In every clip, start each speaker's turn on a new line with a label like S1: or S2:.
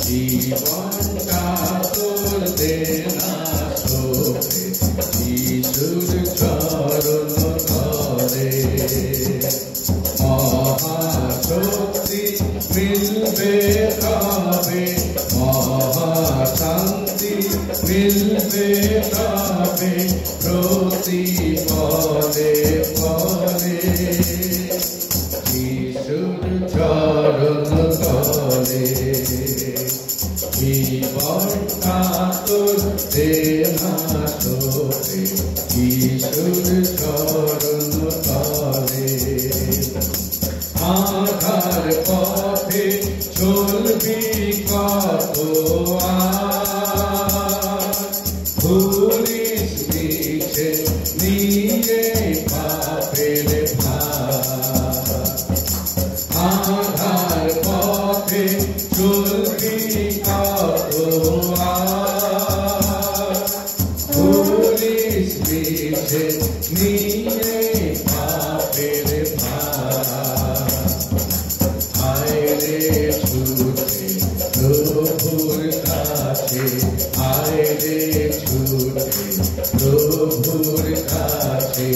S1: জীবনটা তোর দেনা তোকে যিশুর চরণ তলে মহাশক্তি মিলবে তবে মহাশান্তি মিলবে তবে প্রতি পদে পদে যিশুর চরণ তলে জীবনটা তোর দেনা তোকে যিশুর চরণ তলে আধার পথে চলবি কত ভুলিস মিছে নিয়ে পাপের আধার পথে চলবি কত ভুলিস মিছে নিয়ে পাপের আয়রে ছুটে প্রভুর কাছে আয়রে ছুটে প্রভুর কাছে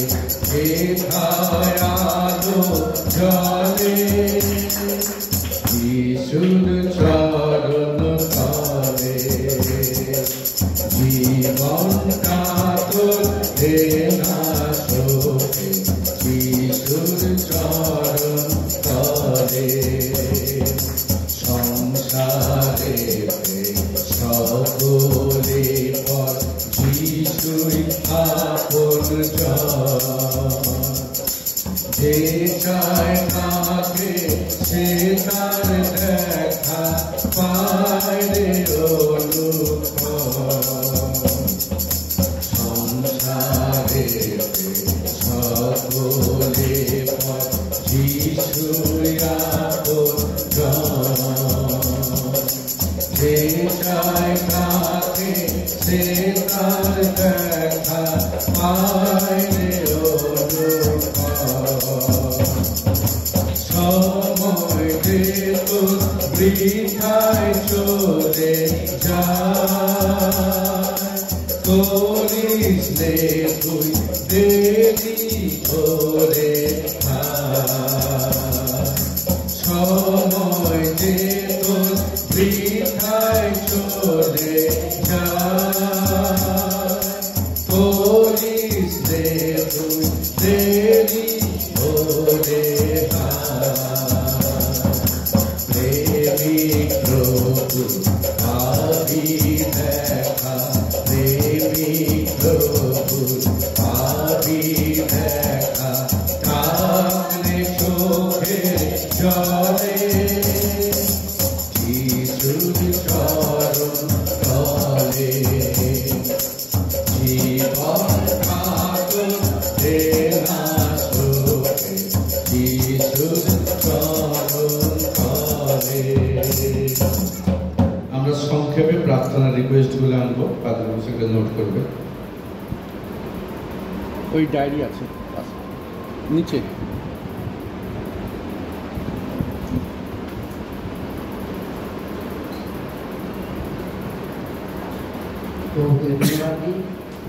S1: কোথায় আলো জলে যিশুর চরণ তলে জীবনটা তোর দেনা তোকে যিশুর চরণ তলে সংসারে সকলে পর যিশুই আপন যে চায় তাকে সে তার দেখা পায় রে সংসারে সকলে পর যিশুই আপন যে চায় তাকে সে তার দেখা পায় রে সময় যে তোর বৃথায় চলে যায় করিস নে তুই দেরি করে সময় যে তোর বৃথায় চলে যায় করিস নে তুই দেরি করে প্রেমিক প্রভু আবি দেখা প্রেমিক প্রভু আবি দেখা তারে চোখে জলে যিশুর চরণ তলে জীবন কাতর দেনা তোকে যিশুর চরণ তলে। আমরা সংক্ষেপে প্রার্থনা রিকোয়েস্টগুলো আনবো, পাদ্রী সেগুলো নোট করবে।
S2: ওই ডায়েরি আছে নিচে।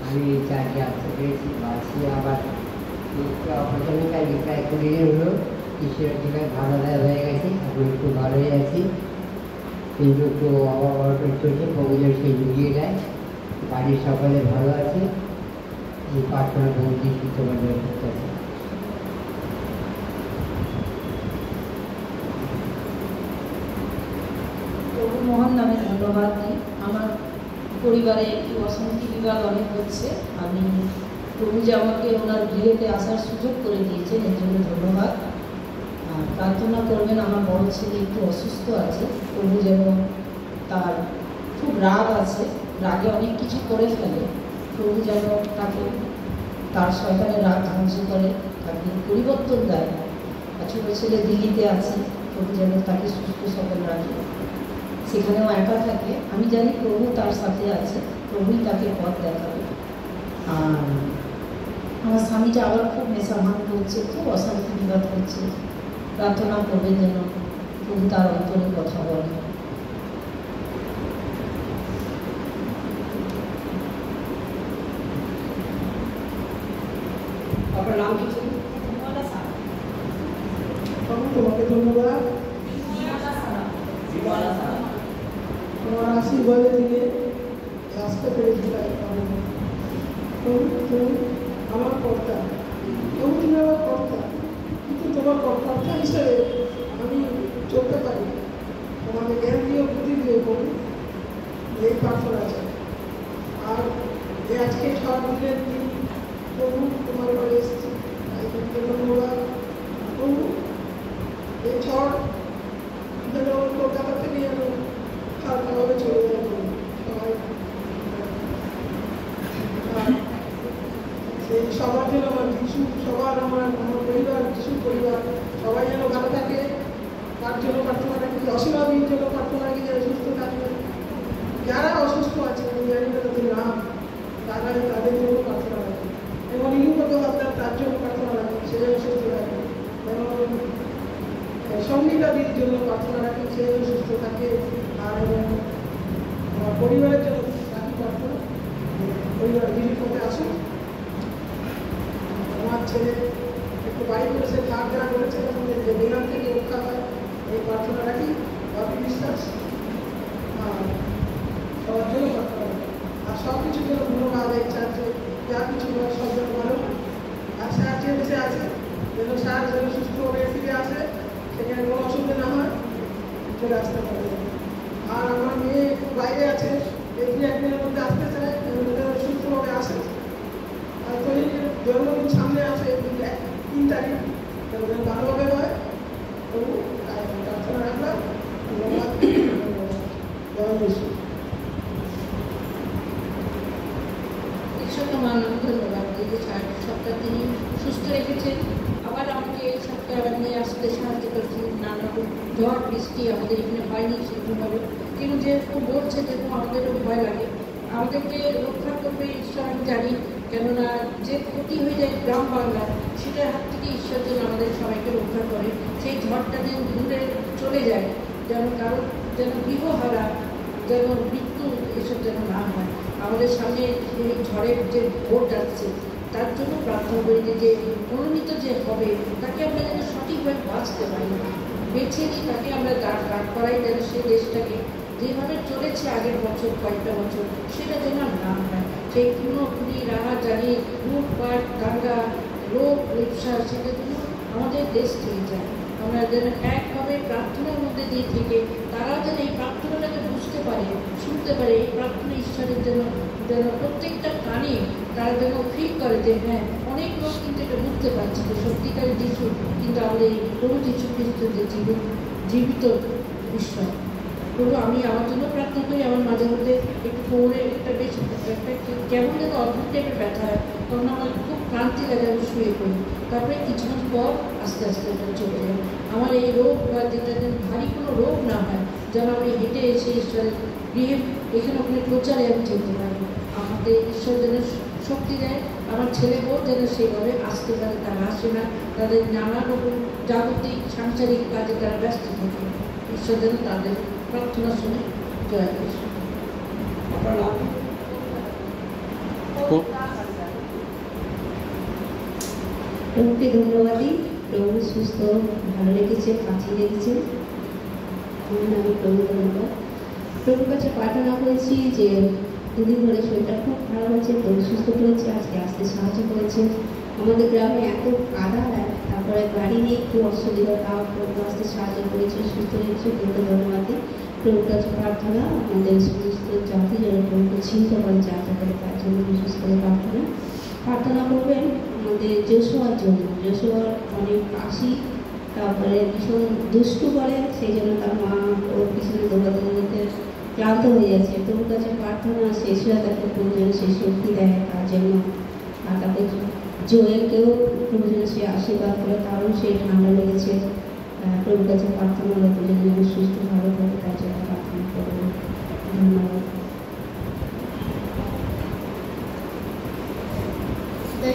S3: আমি চাকরি আসতে পেরেছি বাসি আবার অপারেশনটা রিপ্লাই করে হলো ঈশ্বরের জায়গায় ভালো হয়ে গেছে, এখন একটু ভালোই আছি, কিন্তু একটু অভাব চলছে, প্রভুদের সেই জুগিয়ে দেয়। বাড়ির সকলে ভালো আছে, এই প্রার্থনা প্রভুকে সুস্থভাবে করতেছে।
S4: প্রভু মহান নামে ধন্যবাদ দিই। আমার পরিবারে একটু অশান্তি বিবাদ অনেক হচ্ছে, আমি প্রভু যে আমাকে ওনার গৃহেতে আসার সুযোগ করে দিয়েছেন এর জন্য ধন্যবাদ। প্রার্থনা করবেন, আমার বড় ছেলে একটু অসুস্থ আছে, প্রভু যেন তার খুব রাগ আছে, রাগে অনেক কিছু করে ফেলে, প্রভু যেন তাকে তার শয়তানের রাগ ধ্বংস করে, তাকে পরিবর্তন দেয়। আর ছোটো ছেলে দিল্লিতে আছে, প্রভু যেন তাকে সুস্থ সবল রাখে, সেখানেও একা থাকে। আমি জানি প্রভু তার সাথে আছে, প্রভুই তাকে পথ দেখাবে। আর আমার স্বামীটা আবার খুব নেশা ভাঙ করছে, খুব অশান্তি বিবাদ হচ্ছে, প্রার্থনা করবেন যেন প্রভু তার অন্তরে কথা বলে। নাম কিছু
S5: তোমাকে ধন্যবাদ তোমার আশীর্বাদে দিলে আসতে পেরেছিলাম আমার কর্তা এবং তুমি আমার কর্তা, কিন্তু তোমার কর্তা হিসেবে আমি চলতে পারি। তোমাকে জ্ঞান দিও, বুদ্ধি দিও বলি, এই প্রার্থনা আছে। আর এই আজকে 6 দিনের দিন প্রভু তোমার ঘরে এসেছি, তাই তোমাকে ধন্যবাদ প্রভু। এই ঝড় যেন কলকাতা থেকে যেন হালকাভাবে চলে যায় সবাই, সেই সবার যেন আমার যিশু, সবার আমার পরিবার, যিশু পরিবার সবাই যেন ভালো থাকে, তার জন্য প্রার্থনা রাখি। অসীমাবির জন্য প্রার্থনা রাখি, যারা সুস্থ থাকবে, যারা অসুস্থ আছে আমি জানি না তাদের নাম, তারা তাদের জন্য প্রার্থনা রাখি। এবং ইনুগত আপনার তার জন্য প্রার্থনা রাখি, সে যেন সুস্থ থাকে। এবং সঙ্গীতাদির জন্য প্রার্থনা রাখি, সে যেন সুস্থ থাকে। আর এবং আমার পরিবারের জন্য রাখি প্রার্থনা, পরিবার যিনি পথে আসুন। আমার ছেলে একটু বাড়ি করেছে, ধার যারা করেছে যে বিমান থেকে রক্ষা হয়, এই প্রার্থনা রাখি। বাকি বিশ্বাস সবার জন্য প্রার্থনা রাখি। আর সব কিছুর জন্য ধন্যবাদ। ইচ্ছা আছে যা কিছু সব জন্য ভালো আর স্যার যে দেশে আছে যেন স্যার যেন সুস্থভাবে ফিরে আসে, সেখানে কোনো অসুবিধা না হয়, চলে আসতে পারে। আর আমার মেয়ে একটু বাইরে আছে, এই 2-1 দিনের মধ্যে আসতে চায়, সুস্থভাবে আসে। আর তৈরির জন্মদিন সামনে আছে 3 তারিখ, ভালোভাবে হয়। তবু প্রার্থনা রাখলাম। ধন্যবাদ। জয় যিশু।
S4: ঈশ্বরকে মানব ধন্যবাদ। এই যে 4 সপ্তাহ তিনি সুস্থ রেখেছেন, আবার আমাকে এই সপ্তাহ নিয়ে আসতে সাহায্য করেছেন। নানা রকম ঝড় বৃষ্টি আমাদের এখানে হয়নি সেরকমভাবে, কিন্তু যেরকম বলছে যেরকম আমাদেরও ভয় লাগে। আমাদেরকে রক্ষা করবে ঈশ্বর আমি জানি, কেননা যে ক্ষতি হয়ে যায় গ্রাম বাংলার, সেটার হাত থেকে ঈশ্বর যেন আমাদের সবাইকে রক্ষা করে। সেই ঝড়টা যেন দূরে চলে যায়, যেন কারণ যেন গৃহহারা, যেন মৃত্যু এসব যেন না হয়। আমাদের সামনে এই ঝড়ের যে ভোট আসছে, তার জন্য প্রার্থনা করি যে মনোনীত যে হবে তাকে আমরা যেন সঠিকভাবে বাঁচতে পারি, বেছে নিই তাকে আমরা দাঁড় করাই, যেন সেই দেশটাকে যেভাবে চলেছে আগের বছর কয়েকটা বছর সেটা যেন না হয়। সেই খুনি রাহাজানি, লুটপাট, দাঙ্গা, রোগ ব্যবসা, সেটা যেন আমাদের দেশ থেকে যায়। আমরা যেন একভাবে প্রার্থনার মধ্যে দিয়ে থেকে তারাও যেন এই প্রার্থনাটাকে বুঝতে পারে, শুনতে পারে। এই প্রার্থনা ঈশ্বরের জন্য যেন প্রত্যেকটা কানে তারা যেন ফিল করে যে হ্যাঁ, অনেক লোক কিন্তু এটা বুঝতে পারছে যে সত্যিকারের যিশু কিন্তু আমাদের এই প্রভু যিশু খ্রিস্ট যে জীবিত ঈশ্বর। প্রভু আমি আমার জন্য প্রার্থনা করি। আমার মাঝে মধ্যে একটু কোমরে একটা বেশ একটা কেমন যেন অদ্ভুত টাইপের ব্যথা হয়, তখন আমার খুব ক্লান্তি লাগে, আমি শুয়ে পড়ি। তারপরে কিছুক্ষণ পর আস্তে আস্তে এটা চলে যায়। আমার এই রোগ বা যেটা যেন ভারী কোনো রোগ না হয়, যেন আমি হেঁটে এসে ঈশ্বরের গৃহে এখানে ওখানে প্রচারে আমি যেতে পারি। আমাদের ঈশ্বর যেন শক্তি দেয়। আমার ছেলে বউ যেন সেইভাবে আসতে পারে, তারা আসে না, তাদের নানা রকম জাগতিক সাংসারিক কাজে তারা ব্যস্ত থাকে। ঈশ্বর যেন তাদের প্রার্থনা শুনে জয় কৃষ্ণ।
S3: প্রভুকে ধন্যবাদই। প্রভু সুস্থ ভালো রেখেছে, বাঁচিয়ে রেখেছে। আমি প্রভু ধন্যবাদ। প্রভুর কাছে প্রার্থনা করেছি যে দুদিন ধরে শরীরটা খুব খারাপ হয়েছে, প্রভু সুস্থ করেছে, আজকে আসতে সাহায্য করেছে। আমাদের গ্রামে এত কাদা, তারপরে গাড়ি নিয়ে একটু অসুবিধা, তাও প্রভু আসতে সাহায্য করেছে, সুস্থ রেখেছে। প্রভুকে ধন্যবাদ দিই। প্রভুর কাছে প্রার্থনা আমাদের সমস্ত জাতি যেন প্রভুকে চিনতে পারে, জানতে পারে, তার জন্য বিশেষ করে প্রার্থনা করবেন আমাদের যশোয়ার জন্য। যশোয়ার অনেক কাশি, তারপরে ভীষণ দুষ্টু করে, সেই জন্য তার মা ওর পিছনে দৌড়াতে ক্লান্ত হয়ে যাচ্ছে। তোর কাছে প্রার্থনা শেষ হয়ে তাকে প্রয়োজন সে শক্তি দেয় তার জন্য। আর তাকে জয়েলকেও প্রয়োজন সে আশীর্বাদ করে, কারণ সে ঠান্ডা লেগেছে। তোর কাছে প্রার্থনা হলে প্রয়োজন যেন সুস্থ ভালো থাকে, তার জন্য প্রার্থনা করবো। ধন্যবাদ।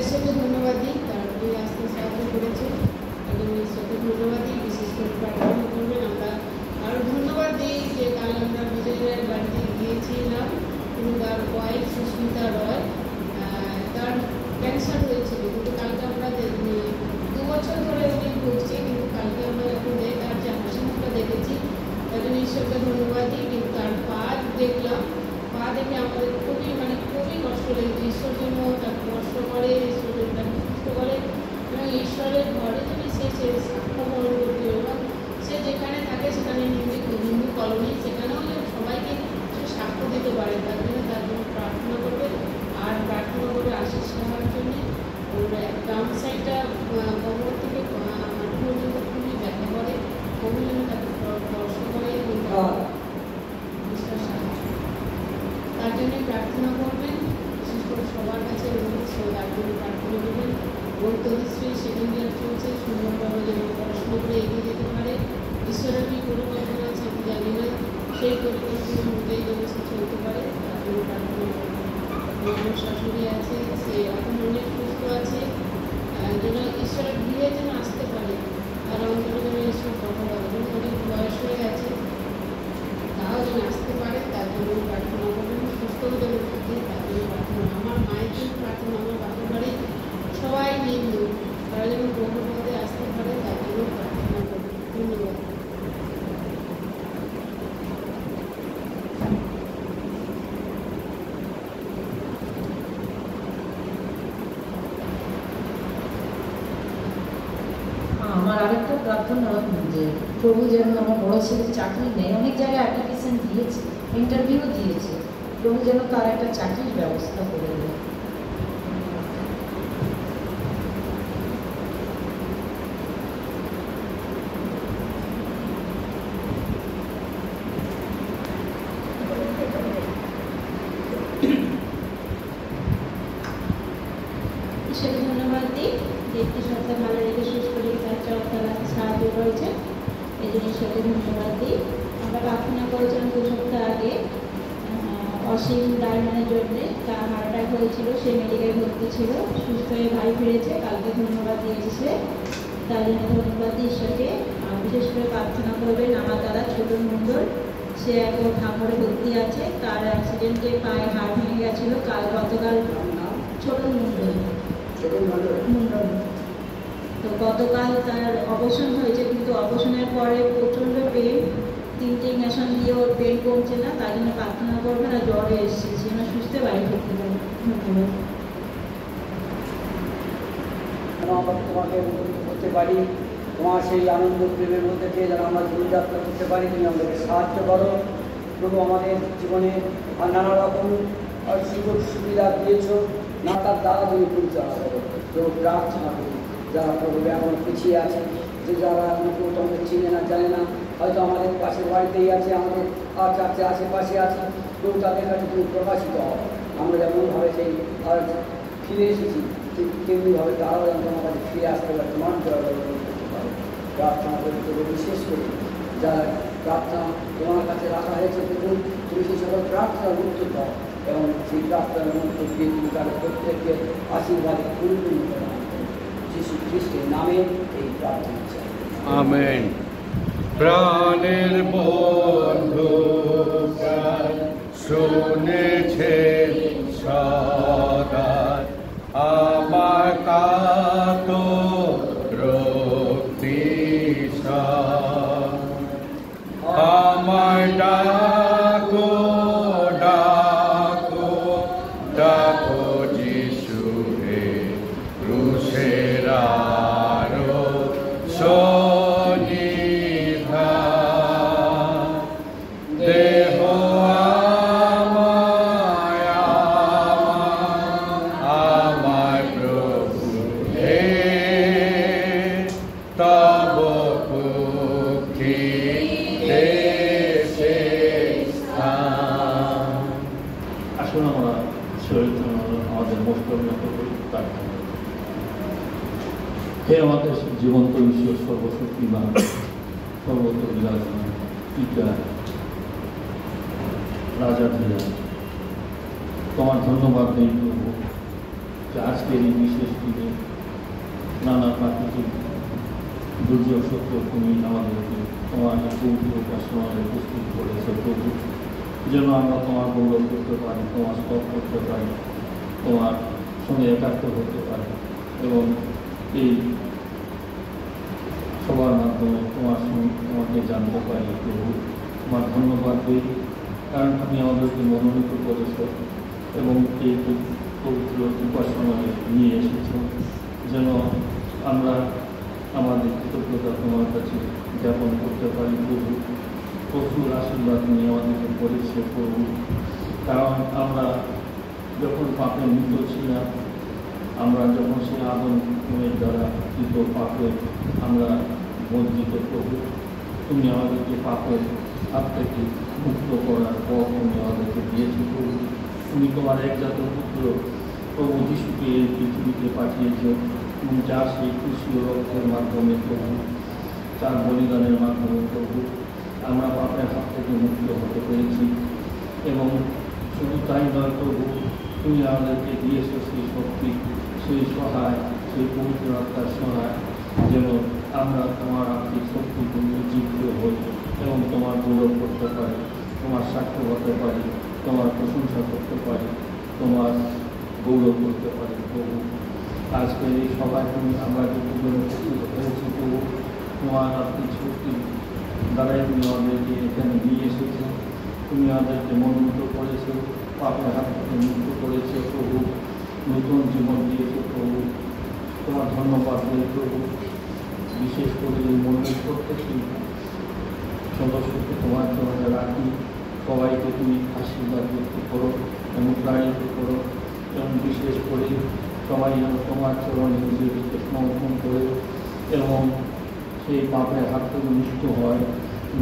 S6: ঈশ্বরকে ধন্যবাদ দিই, তার আসতে সাহায্য করেছে। ঈশ্বরকে ধন্যবাদ দিই, বিশেষ করে প্রার্থনা করবেন। আমরা আরও ধন্যবাদ দিই যে কাল আমরা বিজয়ের বাড়িতে গিয়েছিলাম, কিন্তু তার ওয়াইফ সুস্মিতা রয়, তার ক্যান্সার হয়েছিল, কিন্তু কালকে আমরা বছর ধরে উনি ভুগছে, কিন্তু কালকে আমরা যখন তার যে হাসি মুখটা দেখেছি, তার জন্য ঈশ্বরকে ধন্যবাদ দিই। কিন্তু তার পা দেখলাম, পা দেখে আমাদের খুবই কষ্ট লেগেছে। ঈশ্বর যেন তাকে কষ্ট করে, ঈশ্বর যেন তাকে সুস্থ করে, এবং ঈশ্বরের ঘরে যদি সে সাক্ষ্য বহন করতে, এবং সে যেখানে থাকে সেখানে হিন্দু কলোনি, সেখানেও যেন সবাইকে সে সাক্ষ্য দিতে পারে। তার জন্য প্রার্থনা করবে, আর প্রার্থনা করবে আশিস হওয়ার জন্যে। ওর গ্রাম সাইডটা কবর থেকে মাটি পর্যন্ত খুবই ব্যথা করে, কবি যেন তাকে স্পর্শ করে বিশ্বাস সাহায্য, তার জন্য প্রার্থনা করবেন। বিশেষ করে সবার কাছে তার জন্য প্রার্থনা করবেন। ওর তরিশ্রী সেকেন্ড ইয়ার চলছে, সুন্দরভাবে যেন পড়াশোনা করে এগিয়ে যেতে পারে। ঈশ্বরের কি পরিকল্পনা আছে আমি জানি না, সেই পরিকল্পনা অনুযায়ী যেন সে চলতে পারে, তার জন্য প্রার্থনা করবেন। আমার শাশুড়ি আছে, সে এখন অনেক সুস্থ আছে, যেন ঈশ্বরের গৃহে যেন আসতে পারে, তার অন্তরে যেন ঈশ্বর কথা বলে, এবং অনেক বয়স হয়ে গেছে, তাও যেন আসতে পারে, তার জন্য প্রার্থনা করবেন। সুস্থও যেন থাকে, তার জন্য প্রার্থনা। আমার মায়ের জন্য প্রার্থনা, আমার বাপের বাড়ি সবাই হিন্দু, তারা যেন প্রভুপদে আসতে পারে, তার জন্য প্রার্থনা করবেন। ধন্যবাদ।
S4: আমার আরেকটা প্রার্থনা যে প্রভু যেন আমার বড় ছেলের চাকরি নেই, অনেক জায়গায় অ্যাপ্লিকেশন দিয়েছে, ইন্টারভিউ দিয়েছে, প্রভু যেন তার একটা চাকরির ব্যবস্থা করে দেয়। ঈশ্বরকে ধন্যবাদ দিই যে একটি সপ্তাহ ভালো রেখে সুস্থ রেখে তার চলাতে সাহায্য করেছে, এই জন্য ঈশ্বরকে ধন্যবাদ দিই। আমরা প্রার্থনা করেছিলাম 2 সপ্তাহ আগে অসীম ডায়মন্ডের জন্যে, তার হার্ট অ্যাটাক হয়েছিল, সে মেডিকেলে ভর্তি ছিল, সুস্থ হয়ে বাড়ি ফিরেছে, কালকে ধন্যবাদ দিয়েছে সে, তার জন্য ধন্যবাদ দিই ঈশ্বরকে। বিশেষ করে প্রার্থনা করবেন আমার দাদা ছোটন মণ্ডল, সে এখন ঠাকুরে ভর্তি আছে, তার অ্যাক্সিডেন্টে পায়ে হাড় ভেঙে গেছিলো, গতকাল ছোটন মণ্ডল, তো গতকাল তার অপারেশন হয়েছে, কিন্তু অপারেশনের পরে প্রচণ্ড পেন, 3টে ইঞ্জেকশন দিয়ে ওর পেন কমছে না, তার জন্য প্রার্থনা করবেন। আর জ্বরে এসেছে, যেন সুস্থ বাড়ি ফিরতে পারে। ধন্যবাদ।
S7: আমরা তোমাকে করতে পারি, তোমার সেই আনন্দ প্রেমের মধ্যে দিয়ে যেন আমরা জীবনযাত্রা করতে পারি, তুমি আমাদেরকে সাহায্য করো প্রভু। আমাদের জীবনে নানা রকম সুযোগ সুবিধা দিয়েছ, না তার দ্বারা তুমি পরিচালনা করো। তো প্রার্থনা করি যারা প্রভু এখন পিছিয়ে আছে, যে যারা কেউ তোমাকে চিনে না জানে না, হয়তো আমাদের পাশের বাড়িতেই আছে, আমাদের চার্চে আশেপাশে আছে, কেউ তাদের কাছে তুমি প্রকাশিত হও। আমরা যেমনভাবে সেই ফিরে এসেছি, ঠিক তেমনিভাবে তারাও যেন তোমার কাছে ফিরে আসতে পারে, তোমার জয়গান করতে পারে। প্রার্থনা করি তবে বিশেষ করে যারা প্রার্থনা তোমার কাছে রাখা হয়েছে, তুমি সেই সকল প্রার্থনার উত্তর দাও, এবং সেই প্রার্থনার মধ্য দিয়ে তুমি তাদের প্রত্যেককে আশীর্বাদে পরিপূর্ণ করে। যীশু খ্রিস্টের নামে এই প্রার্থনা চাই,
S2: আমেন।
S8: প্রাণের বন্ধু শুনেছে সদা আমার কাতর আমার ডাকো ডাকো ডাকো যিশু হে ক্রুশের আরো সন্নিধান দেহ আমার প্রভু হে তব
S9: আসুন আমরা আমাদের মোস্তফা প্রার্থনা। হে আমাদের জীবন্ত ঈশ্বর, সর্বশক্তিমান, সর্বত্র বিরাজমান, পিতা, রাজা ধীরা, তোমার ধন্যবাদ নেই প্রভু যে আজকের এই বিশেষ দিনে নানা প্রাকৃতিক দুর্যোগ সত্ত্বেও তুমি আমাদেরকে তোমার পবিত্র উপাসনায় উপস্থিত করেছ প্রভু, যেন আমরা তোমার গৌরব করতে পারি, তোমার স্তব করতে পারি, তোমার সঙ্গে একাত্ম হতে পারি, এবং এই সবার মাধ্যমে তোমাকে জানতে পারি প্রভু। তোমার ধন্যবাদ দিই, কারণ তুমি আমাদেরকে মনোনীত করেছ এবং এই পবিত্র উপাসনায় নিয়ে এসেছ, যেন আমরা আমাদের কৃতজ্ঞতা তোমার কাছে জ্ঞাপন করতে পারি প্রভু। প্রচুর আশীর্বাদ নিয়ে আমাদেরকে করেছে প্রভু, কারণ আমরা যখন পাপে মৃত ছিলাম, আমরা যখন সেই আদমের দ্বারা কৃত পাপে আমরা বঞ্চিত প্রভু, তুমি আমাদেরকে পাপের হাত থেকে মুক্ত করার পর তুমি আমাদেরকে দিয়েছ প্রভু। তুমি তোমার একজাত পুত্র প্রভু যিশুকে এই পৃথিবীতে পাঠিয়েছ, এবং যার সেই খুশি রক্তের মাধ্যমে প্রভু, তার বলিদানের মাধ্যমে প্রভু আমরা পাপের হাত থেকে মুক্ত হতে পেরেছি। এবং শুধু তাই নয় প্রভু, তুমি আমাদেরকে দিয়েছ সেই শক্তি, সেই সহায়, সেই পবিত্র আত্মার সহায়, যেন আমরা তোমার আত্মিক শক্তিকে উজ্জীবিত হই এবং তোমার গৌরব করতে পারি, তোমার সাক্ষ্য হতে পারি, তোমার প্রশংসা করতে পারি, তোমার গৌরব করতে পারি প্রভু। আজকে এই সবাই তুমি আমরা যেটুকু উপস্থিত হয়েছি প্রভু, তোমার আত্মিক শক্তি দ্বারাই তুমি আমাদেরকে এখানে নিয়ে এসেছো, তুমি আমাদেরকে মনোনীত করেছো, পাপের হাত থেকে মুক্ত করেছো প্রভু, নতুন জীবন দিয়েছো প্রভু। তোমার ধন্যবাদ দিই প্রভু। বিশেষ করে এই মন্দির প্রত্যেকটি সদস্যকে তোমার চরণে রাখি, সবাইকে তুমি আশীর্বাদ করতে করো এবং প্রাণিত করো, এবং বিশেষ করে সবাই যেন তোমার চরণে নিজেকে সমর্পণ করে এবং সেই পাপের হাত থেকে মুক্ত হয়,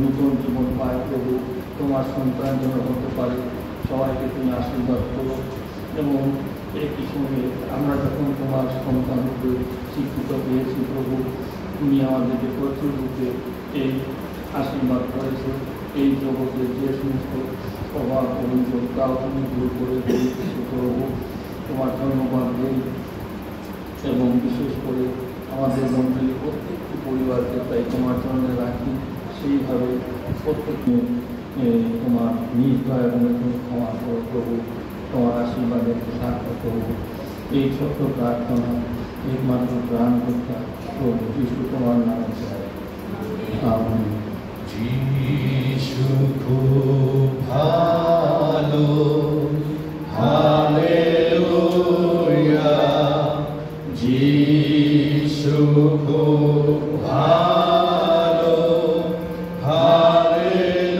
S9: নতুন জীবন পায় প্রভু, তোমার সন্তান যেন হতে পারে, সবাইকে তুমি আশীর্বাদ করো। এবং একই সঙ্গে আমরা যখন তোমার সন্তান রূপে শিক্ষিত পেয়েছি প্রভু, তুমি আমাদেরকে প্রচুর রূপে এই আশীর্বাদ করেছ, এই জগতের যে সমস্ত অভাব অভিযোগ তাও তুমি দূর করে দিয়েছ প্রভু। তোমার ধন্যবাদ দিই। এবং বিশেষ করে আমাদের মন্ডলী প্রত্যেকটি পরিবারকে তাই তোমার চরণে রাখি, সেইভাবে প্রত্যেককে তোমার নিজ দয়া এবং তুমি ক্ষমা করো প্রভু, তোমার আশীর্বাদের সার্থক প্রভু। এই ছোট্ট প্রার্থনা একমাত্র প্রাণ করতা প্রভু যিশু তোমার নামে চাই, আমেন।
S8: যিশু খুব ভালো, হালেলুয়া। যিশু খুব ভালো, হালেলুয়া।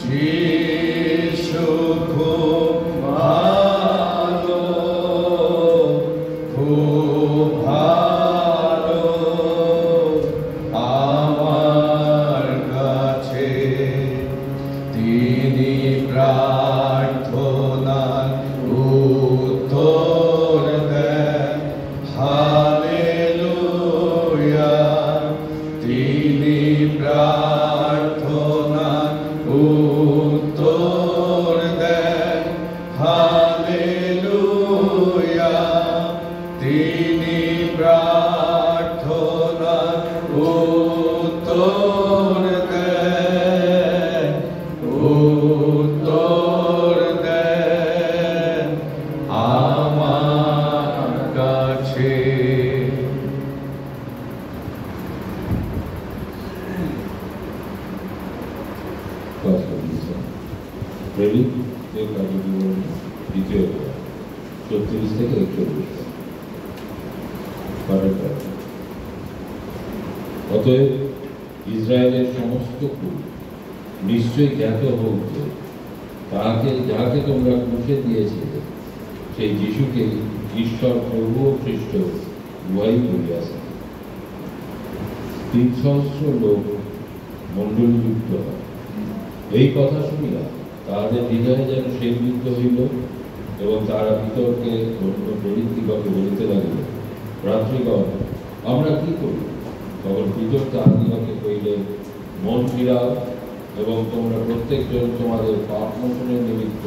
S8: যিশু খুব ভালো, খুব ভালো আমার কাছে। তিনি প্রার্থনার উত্তর দেন, হালেলুয়া। তিনি প্রার্থনার উত্তর দেন, হালেলুয়া। তিনি প্রার্থনার উত্তর দেন, উত্তর দেন আমার কাছে।
S10: প্রেরিত কার্যবিবরণী 34 থেকে 41। অতএব ইসরায়েলের সমস্ত কুল নিশ্চয়ই জ্ঞাত হোক যে যাহাকে তোমরা মুখে দিয়েছিলে সেই যিশুকে ঈশ্বর প্রভু ও খ্রিস্ট উভয়ই বলিয়াছে। 300 লোক মণ্ডলীযুক্ত হয়। এই কথা শুনিয়া তাহাদের হৃদয়ে যেন সেবিদ্ধ হইল এবং তারা বিতর্কে অন্য প্রেরিতদিগকে বলিতে লাগিল, ভ্রাতৃগণ, আমরা কি করি? তখন পিতর তাহাদিগকে কইলে, মন ফিরাও এবং তোমরা প্রত্যেকজন তোমাদের পাপ মোচনের নিমিত্ত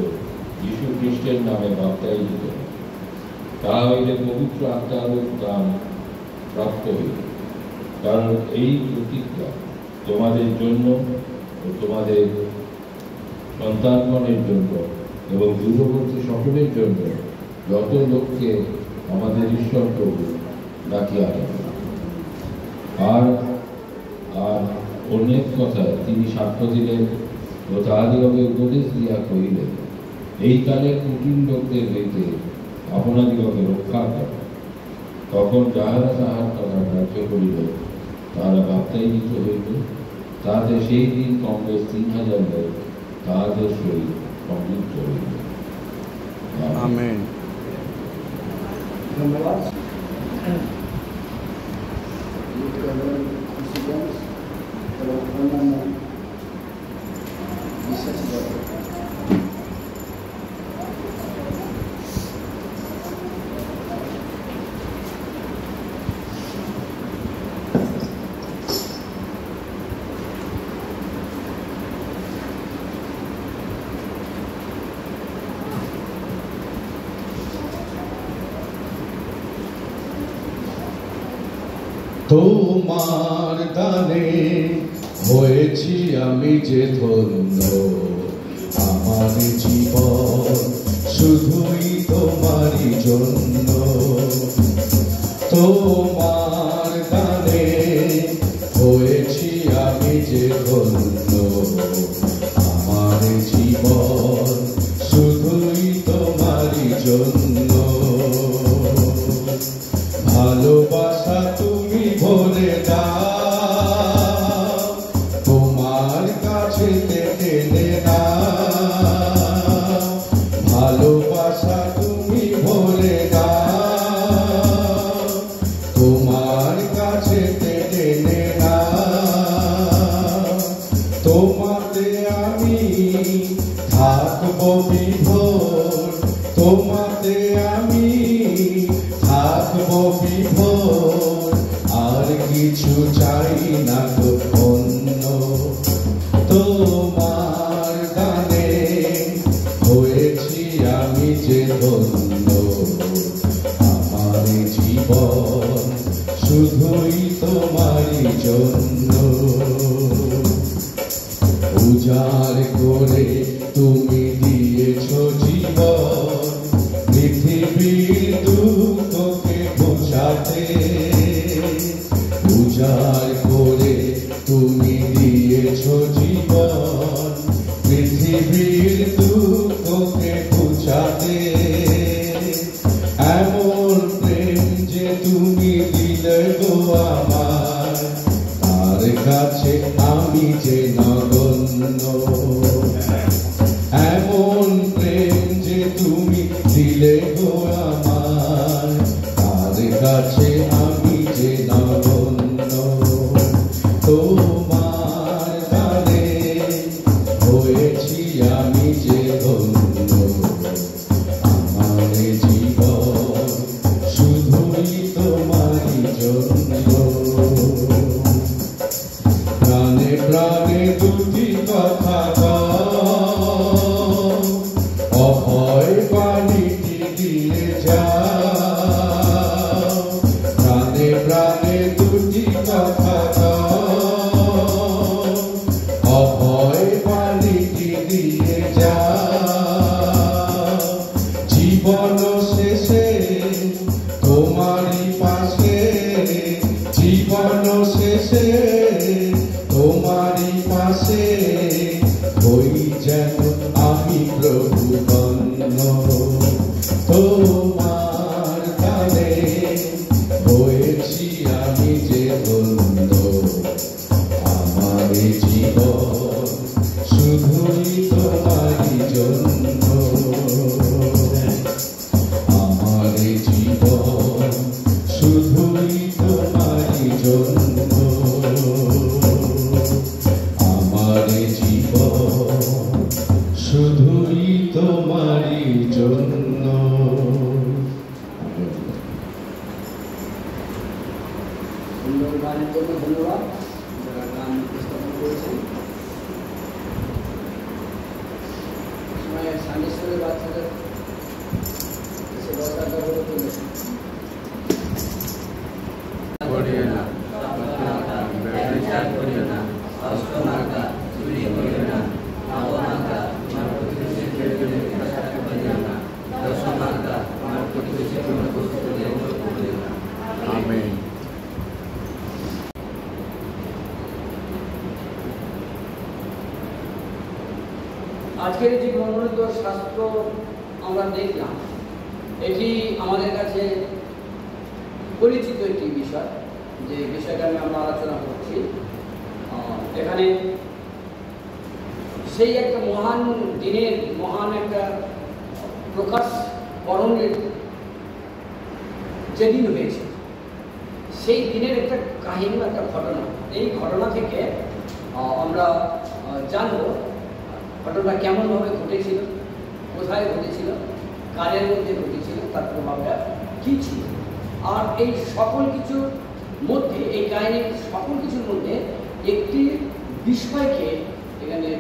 S10: যীশু খ্রিস্টের নামে বাপ্তায়িত হও। তাহা হইলে পবিত্র আত্মার দান প্রাপ্ত হইল। কারণ এই প্রতিজ্ঞা তোমাদের জন্য ও তোমাদের সন্তানগণের জন্য এবং দূরবর্তী সকলের জন্য যত লোককে আমাদের ঈশ্বর প্রভু ডাকিয়া আনেন। আর আর অনেক কথায় তিনি সাক্ষ্য দিলেন ও তাহাদিগকে উপদেশ দিয়া কহিলেন, এই কালের কুটিল লোকদের হইতে আপনাদিগকে রক্ষা কর। তখন যাহারা তাহার কথা গ্রাহ্য করিল তাহারা বাপ্তায়িত হইল। তাহাতে সেই দিন কংগ্রেস 3000 লোক তাহাদের সহিত সংযুক্ত হইল।
S2: আমেন।
S7: ধন্যবাদ। এবং অন্যান্য বিশ্বাসী
S8: তোমার দানে হয়েছি আমি যে ধন্য, আমার জীবন শুধুই তোমারই জন্য। তোমার দানে হয়েছি আমি যে ধন্য, আমার জীবন শুধুই তোমারই জন্য। ভালোবাসা তুমি ভরে দাও, তোমার কাছে টেনে নাও। ভালোবাসা তুমি ভরে দাও, তোমার কাছে টেনে নাও। তোমাতে আমি থাকবো বিভোর, তোমাতে আমি থাকবো বিভোর, আর কিছু চাই না তো অন্য। তোমার দানে হয়েছি আমি যে ধন্য, আমার জীবন শুধুই তোমারই জন্য। উজাড় করে তুমি দিয়েছ জীবন, পৃথিবীর দুঃখকে বোঝাতে। উজাড় করে তুমি দিয়েছ জীবন, পৃথিবীর দুঃখকে বোঝাতে। এমন প্রেম যে তুমি দিলে গো আমার, তার কাছে আমি যে নগণ্য। এমন প্রেম যে তুমি দিলে গো আমার, তার কাছে আমি যে নগণ্য। তোমার দানে হয়েছি আমি যে ধন্য, আমার জীবন শুধুই তোমারই জন্য। প্রাণে প্রাণে দুটি কথা কও, অভয় বাণীটি দিয়ে যাও। প্রাণে প্রাণে দুটি কথা কও, অভয় বাণীটি দিয়ে যাও। জীবন শেষে তোমারই পাশে, জীবন শেষে তোমারই পাশে, হই যেন আমি প্রভু গণ্য। তোমার দানে হয়েছি আমি যে ধন্য, আমার জীবন শুধুই তোমারই জন্য। আমার জীবন শুধুই তোমারই জন্য। আমার জীবন
S7: আজকের যে মনোনীত শাস্ত্র আমরা দেখলাম, এটি আমাদের কাছে পরিচিত একটি বিষয়, যে বিষয়টা নিয়ে আমরা আলোচনা করছি। এখানে সেই একটা মহান দিনের মহান একটা প্রকাশ করণের যেদিন হয়েছে, সেই দিনের একটা কাহিনী, একটা ঘটনা। এই ঘটনা থেকে আমরা জানব ঘটনা কেমনভাবে ঘটেছিল, কোথায় ঘটেছিল, কারের মধ্যে ঘটেছিল, তার প্রভাবটা কী ছিল। আর এই সকল কিছুর মধ্যে, এই কাহিনীর সকল কিছুর মধ্যে একটি বিষয়কে এখানে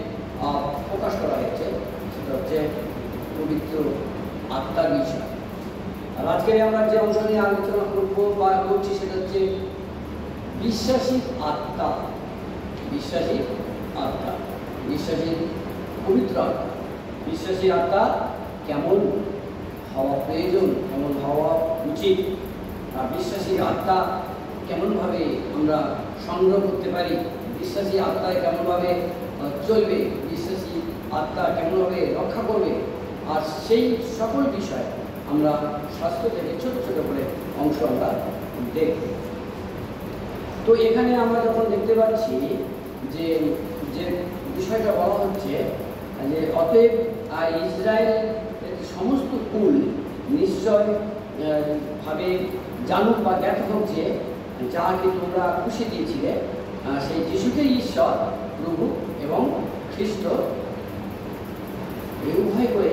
S7: প্রকাশ করা হয়েছে, সেটা হচ্ছে পবিত্র আত্মার বিষয়। আর আজকে আমরা যে অংশ নিয়ে আলোচনা করবো বা করছি সেটা হচ্ছে বিশ্বাসী আত্মা। বিশ্বাসী আত্মা, বিশ্বাসী পবিত্র আত্মা। বিশ্বাসী আত্মা কেমন হওয়া প্রয়োজন, কেমন হওয়া উচিত, আর বিশ্বাসী আত্মা কেমনভাবে আমরা সংগ্রহ করতে পারি, বিশ্বাসী আত্মায় কেমনভাবে চলবে, বিশ্বাসী আত্মা কেমনভাবে রক্ষা করবে, আর সেই সকল বিষয় আমরা শাস্ত্র থেকে ছোট ছোট করে অংশ আমরা দেখব। তো এখানে আমরা যখন দেখতে পাচ্ছি যে যে বিষয়টা বলা হচ্ছে যে অতএব ইসরায়েল সমস্ত কুল নিশ্চয় ভাবে জানুক বা জ্ঞাত হোক যে যাহাকে তোমরা খুশি দিয়েছিলে সেই যিশুকে ঈশ্বর প্রভু এবং খ্রিস্ট এই উভয় করে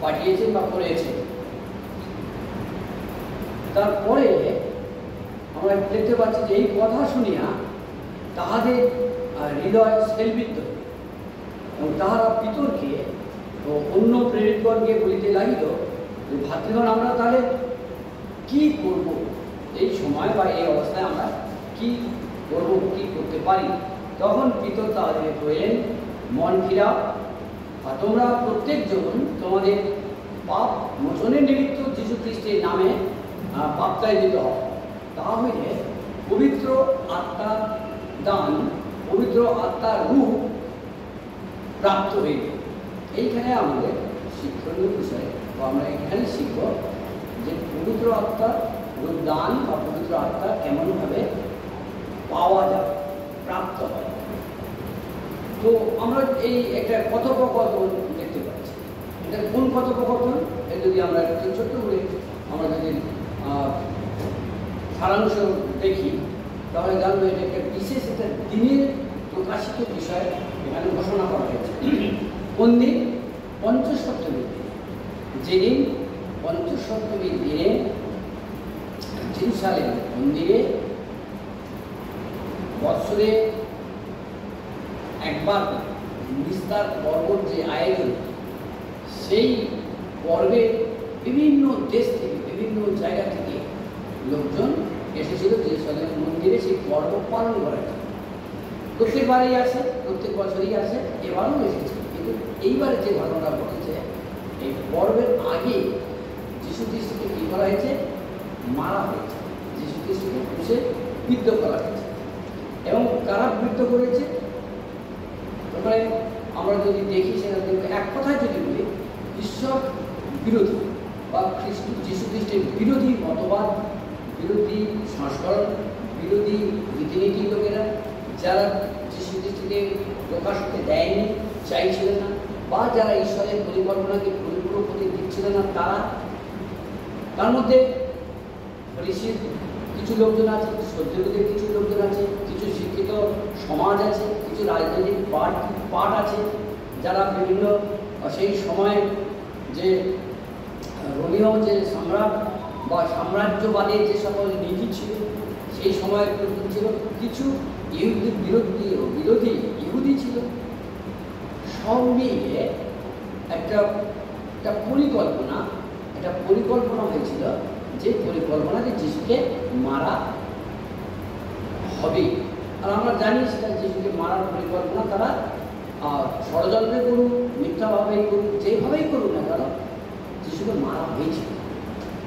S7: পাঠিয়েছেন বা করেছেন। তারপরে আমরা দেখতে পাচ্ছি যে এই কথা শুনিয়া তাহাদের হৃদয় সেলবিদ্ধ এবং তাহারা পিতরকে ও অন্য প্রেরিতগণকে বলিতে লাগিল যে ভাতৃগণ, আমরা তাহলে কি করব এই সময় বা এই অবস্থায়, আমরা কি করব, কি করতে পারি। তখন পিতর তাহাদের কহিলেন, মন ফিরাও, আর তোমরা প্রত্যেকজন তোমাদের পাপ মোচনের নিমিত্ত যীশু খ্রিস্টের নামে বাপ্তায়িত হও, তাহা হইলে পবিত্র আত্মার দান, পবিত্র আত্মার রূপ প্রাপ্ত হইবে। এইখানে আমাদের শিক্ষণীয় বিষয়, বা আমরা এখানে শিখব যে পবিত্র আত্মার রূপ দান বা পবিত্র আত্মা কেমনভাবে পাওয়া যায়, প্রাপ্ত হয়। তো আমরা এই একটা কথোপকথন দেখতে পাচ্ছি। এটা কোন কথোপকথন, এটা যদি আমরা একটু ছোট্ট করে আমরা যদি সারাংশ দেখি, তাহলে জানবো এটা একটা বিশেষ একটা দিনের প্রকাশিত বিষয় এখানে ঘোষণা করা হয়েছে। কোন দিন? পঞ্চসপ্তমীর দিন। যেদিন পঞ্চসপ্তমীর দিনে জেরুসালেম মন্দিরে বৎসরে একবার নিস্তার পর্বর যে আয়োজন, সেই পর্বে বিভিন্ন দেশ থেকে, বিভিন্ন জায়গা থেকে লোকজন এসেছিল জেরুসালেম মন্দিরে সেই পর্ব পালন করার জন্য। প্রত্যেকবারই আসে, প্রত্যেক বছরই আসে, এবারও এসেছে। কিন্তু এইবারে যে ঘটনা ঘটেছে, এই পর্বের আগে যীশু খ্রিস্টকে কী করা হয়েছে? মারা হয়েছে। যীশু খ্রিস্টকে ক্রুশে বিদ্ধ করা হয়েছে। এবং কারা বিদ্ধ করেছে? তারপরে আমরা যদি দেখি, সেটা দেখবো এক কথায় যদি বলি, ঈশ্বর বিরোধী বা যীশু খ্রিস্টের বিরোধী মতবাদ, বিরোধী সংস্করণ, বিরোধী রীতিনীতি লোকেরা, যারা যীশু খ্রিস্টকে প্রকাশ করতে দেয়নি, চাইছিলেন না, বা যারা ঈশ্বরের পরিকল্পনাকে পরিপূর্ণ করতে দিচ্ছিলেন না, তার মধ্যে ফরিসির কিছু লোকজন আছে, সদ্যযুগের কিছু লোকজন আছে, কিছু শিক্ষিত সমাজ আছে, কিছু রাজনৈতিক পার্ট আছে, যারা বিভিন্ন সেই সময়ে যে রোমীয় যে সম্রাট বা সাম্রাজ্যবাদের যে সকল নীতি ছিল, সেই সময়ের ছিল কিছু বিরোধী ইহুদি ছিল। সব মিলিয়ে একটা পরিকল্পনা হয়েছিল, যে পরিকল্পনাতে যিশুকে মারা হবে। আর আমরা জানি সেটা যিশুকে মারার পরিকল্পনা তারা ষড়যন্ত্রে করুক, মিথ্যাভাবেই করুক, যেভাবেই করুক না কেন, যিশুকে মারা হয়েছিল।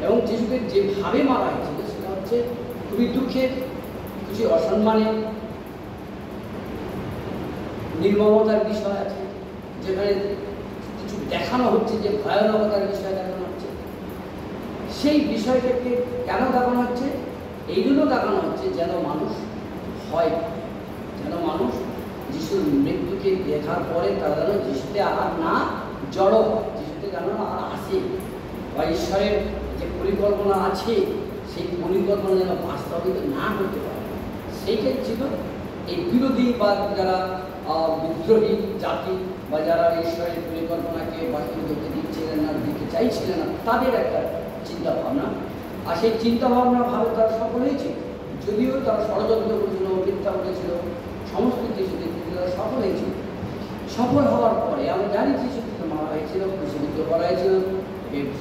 S7: এবং যিশুকে যেভাবে মারা হয়েছিল সেটা হচ্ছে খুবই দুঃখের, কিছু অসম্মানের, নির্মমতার বিষয় আছে, যেখানে দেখানো হচ্ছে, যে ভয়ানকতার বিষয় দেখানো হচ্ছে, সেই বিষয়টাকে কেন দেখানো হচ্ছে? এই জন্য দেখানো হচ্ছে যেন মানুষ ভয় পায়, যেন মানুষ যিশুর মৃত্যুকে দেখার পরে তারা যেন যিশুতে আর না জড়ো হয়, যিশুতে যেন আর আসে, বা ঈশ্বরের যে পরিকল্পনা আছে সেই পরিকল্পনা যেন বাস্তবায়িত না করতে পারে। সেইটাই ছিল এই বিরোধী বা যারা বিদ্রোহী জাতি বা যারা ঈশ্বরের পরিকল্পনাকে বাস্তবায়িত করতে দিচ্ছিলেন না, দিতে চাইছিলেন না, তাদের একটা চিন্তাভাবনা। আর সেই চিন্তাভাবনা ভাবে তারা সফল হয়েছে, যদিও তারা ষড়যন্ত্র করেছিল, মিথ্যা বলেছিল, সমস্ত কিছুতে তারা সফল হয়েছিল। সফল হওয়ার পরে আমরা জানি যিশুকে মারা হয়েছিল, ক্রুশবিদ্ধ করা হয়েছিল,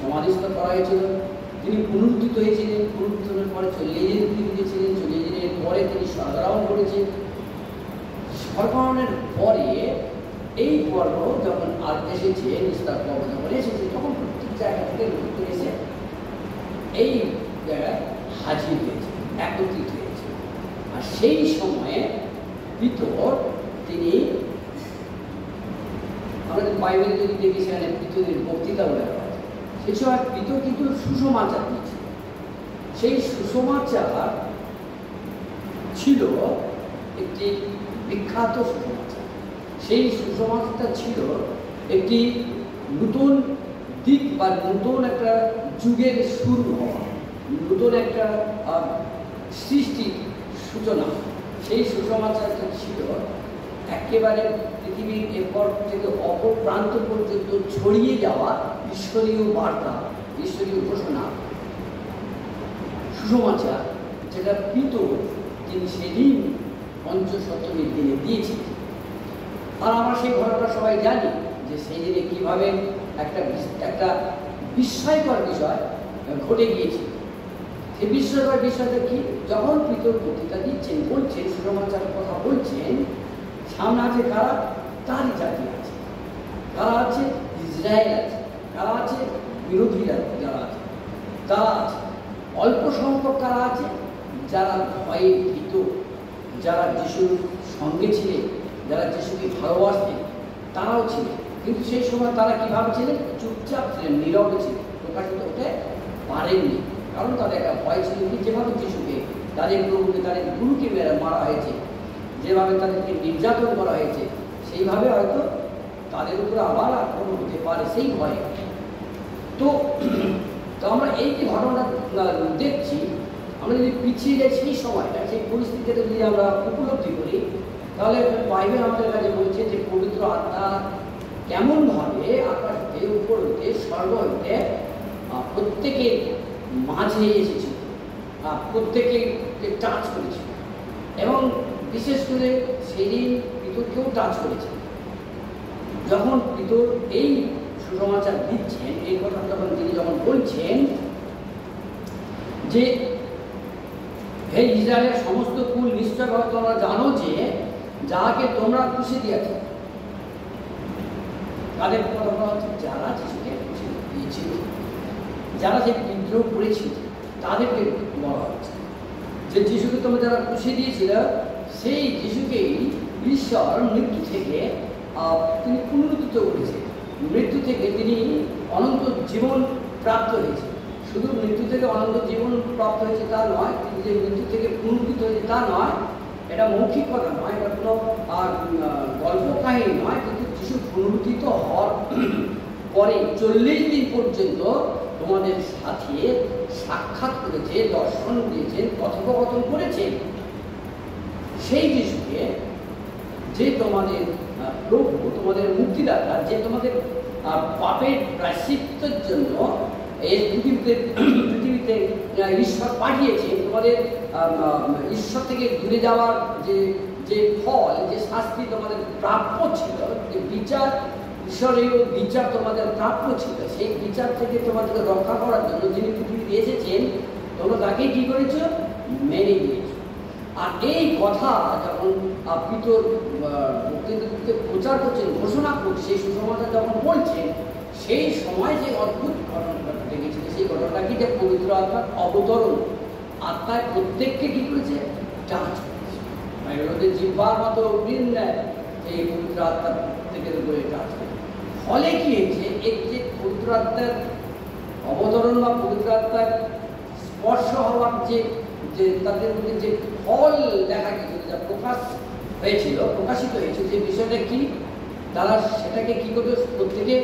S7: সমাধিস্থ করা হয়েছিল, তিনি পুনরুত্থিত হয়েছিলেন, পুনরুত্থিতের পরে চলিয়ে যেতে পৃথিবীতে ছিলেন, চলিয়ে যেতে পরে তিনি স্বর্গারোহণ করেছেন। স্বর্গারোহণের পরে এই পর্ব যখন আর এসেছে, নিস্তার পর্ব যখন এসেছে, তখন প্রত্যেক জায়গা থেকে লোক এসে এই জায়গায় হাজির হয়েছে, একত্রিত হয়েছে। আর সেই সময়ে পিতর তিনি, আমাদের বাইবেলে যদি দেখি সেখানে পিতরের বক্তৃতা বলে হয়, সেই সময় পিতর কিন্তু সুসমাচার দিয়েছে। সেই সুসমাচার ছিল একটি বিখ্যাত সুসমাচার। সেই সুসমাচারটা ছিল একটি নতুন দিক বা নতুন একটা যুগের শুরু হওয়া, নতুন একটা সৃষ্টির সূচনা। সেই সুসমাচারটা ছিল একেবারে পৃথিবীর এরপর থেকে অপর প্রান্ত পর্যন্ত ছড়িয়ে যাওয়া ঈশ্বরীয় বার্তা, ঈশ্বরীয় ঘোষণা, সুসমাচার, যেটা পিতর তিনি সেদিন পঞ্চশতমীর দিনে দিয়েছিলেন। আর আমরা সেই ঘটনাটা সবাই জানি যে সেই দিনে কীভাবে একটা বিস্ময়কর বিষয় ঘটে গিয়েছিল। সেই বিস্ময়কর বিষয়টা কি? যখন পিতর বক্তৃতা দিচ্ছেন, বলছেন, সুসমাচারের কথা বলছেন, সামনে আছে কারা? তারই জাতি আছে, কারা আছে? ইসরায়েল আছে, কারা আছে? বিরোধীরা যারা আছে তারা আছে, অল্প সংখ্যক কারা আছে? যারা ভয়ে ভীত, যারা যিশুর সঙ্গে ছিলেন, যারা যিশুকে ভালোবাসতেন, তারাও ছিলেন। কিন্তু সেই সময় তারা কীভাবে ছিলেন? চুপচাপ ছিলেন, নীরবে ছিলেন, প্রকাশিত হতে পারেননি। কারণ তাদের একটা ভয় ছিল কি, যেভাবে যিশুকে, তাদের প্রভুকে, তাদের গুরুকে মারা হয়েছে, যেভাবে তাদেরকে নির্যাতন করা হয়েছে, সেইভাবে হয়তো তাদের উপর আবার আক্রমণ হতে পারে, সেই ভয়ে। তো আমরা এই যে ঘটনাটা দেখছি, আমরা যদি পিছিয়ে যাই সেই সময়টা, সেই পরিস্থিতিটা যদি আমরা উপলব্ধি করি, তাহলে বাইবেল আমাদের কাছে বলছে যে পবিত্র আত্মা কেমনভাবে আকাশ হতে, উপর হতে, স্বর্গ হতে প্রত্যেকের মাঝে এসেছিল, প্রত্যেকে টাচ করেছিল, এবং বিশেষ করে সেদিন পিতরকেও টাচ করেছে। যখন পিতর এই সুসমাচার দিচ্ছেন, এই কথা যখন তিনি যখন বলছেন যে হে ইসরায়েলের সমস্ত কুল, নিশ্চয়ভাবে তোমরা জানো যে যাহাকে তোমরা খুশি দিয়েছ, তাদের কথা বলা হচ্ছে যারা যিশুকে খুশি দিয়েছিল, যারা যে বিদ্রোহ করেছিল তাদেরকে বলা হচ্ছে যে যিশুকে তোমরা যারা খুশি দিয়েছিল, সেই যিশুকেই ঈশ্বর মৃত্যু থেকে তিনি পুনরুত্থিত করেছে। মৃত্যু থেকে তিনি অনন্ত জীবন প্রাপ্ত হয়েছে। শুধু মৃত্যু থেকে অনন্ত জীবন প্রাপ্ত হয়েছে তা নয়, তিনি যে মৃত্যু থেকে পুনরুত্থিত হয়েছে তা নয়, এটা মৌখিক কথা নয়, এটা কোনো গল্প কাহিনী নয়। কিন্তু যিশু পুনরুত্থিত হওয়ার পরে 40 দিন পর্যন্ত তোমাদের সাথে সাক্ষাৎ করেছে, দর্শন দিয়েছেন, কথোপকথন করেছেন। সেই যিশুকে, যে তোমাদের প্রভু, তোমাদের মুক্তিদাতা, যে তোমাদের পাপের প্রায়শ্চিত্তের জন্য এই পৃথিবীতে ঈশ্বর পাঠিয়েছে, তোমাদের ঈশ্বর থেকে দূরে যাওয়ার যে ফল, যে শাস্তি তোমাদের প্রাপ্য ছিল, যে বিচার, ঈশ্বরের বিচার তোমাদের প্রাপ্য ছিল, সেই বিচার থেকে তোমাদেরকে রক্ষা করার জন্য যিনি পৃথিবীতে এসেছেন, তোমরা তাকে কি করেছো? মেনে নিয়েছো। আর এই কথা যখন পিতর বক্তৃতাতে প্রচার করছেন, ঘোষণা করছে, সেই সুসমাচার যখন বলছেন, সেই সময় যে অদ্ভুত ঘটনাটা দেখেছিল, সেই ঘটনাটা কি? যে পবিত্র আত্মার অবতরণ, আত্মায় প্রত্যেককে কি করেছে? টাচ করেছে। ওদের জিহ্বার মতো অগ্নির ন্যায় এই পবিত্র আত্মার প্রত্যেকের উপরে টাচ করে। ফলে কি হয়েছে, এই যে পবিত্র আত্মার অবতরণ বা পবিত্র আত্মার স্পর্শ হওয়ার যে যে তাদের মধ্যে যে ফল দেখা গেছিল, যা প্রকাশিত হয়েছে, যে বিষয়টা কি, তারা সেটাকে কি করতে প্রত্যেকে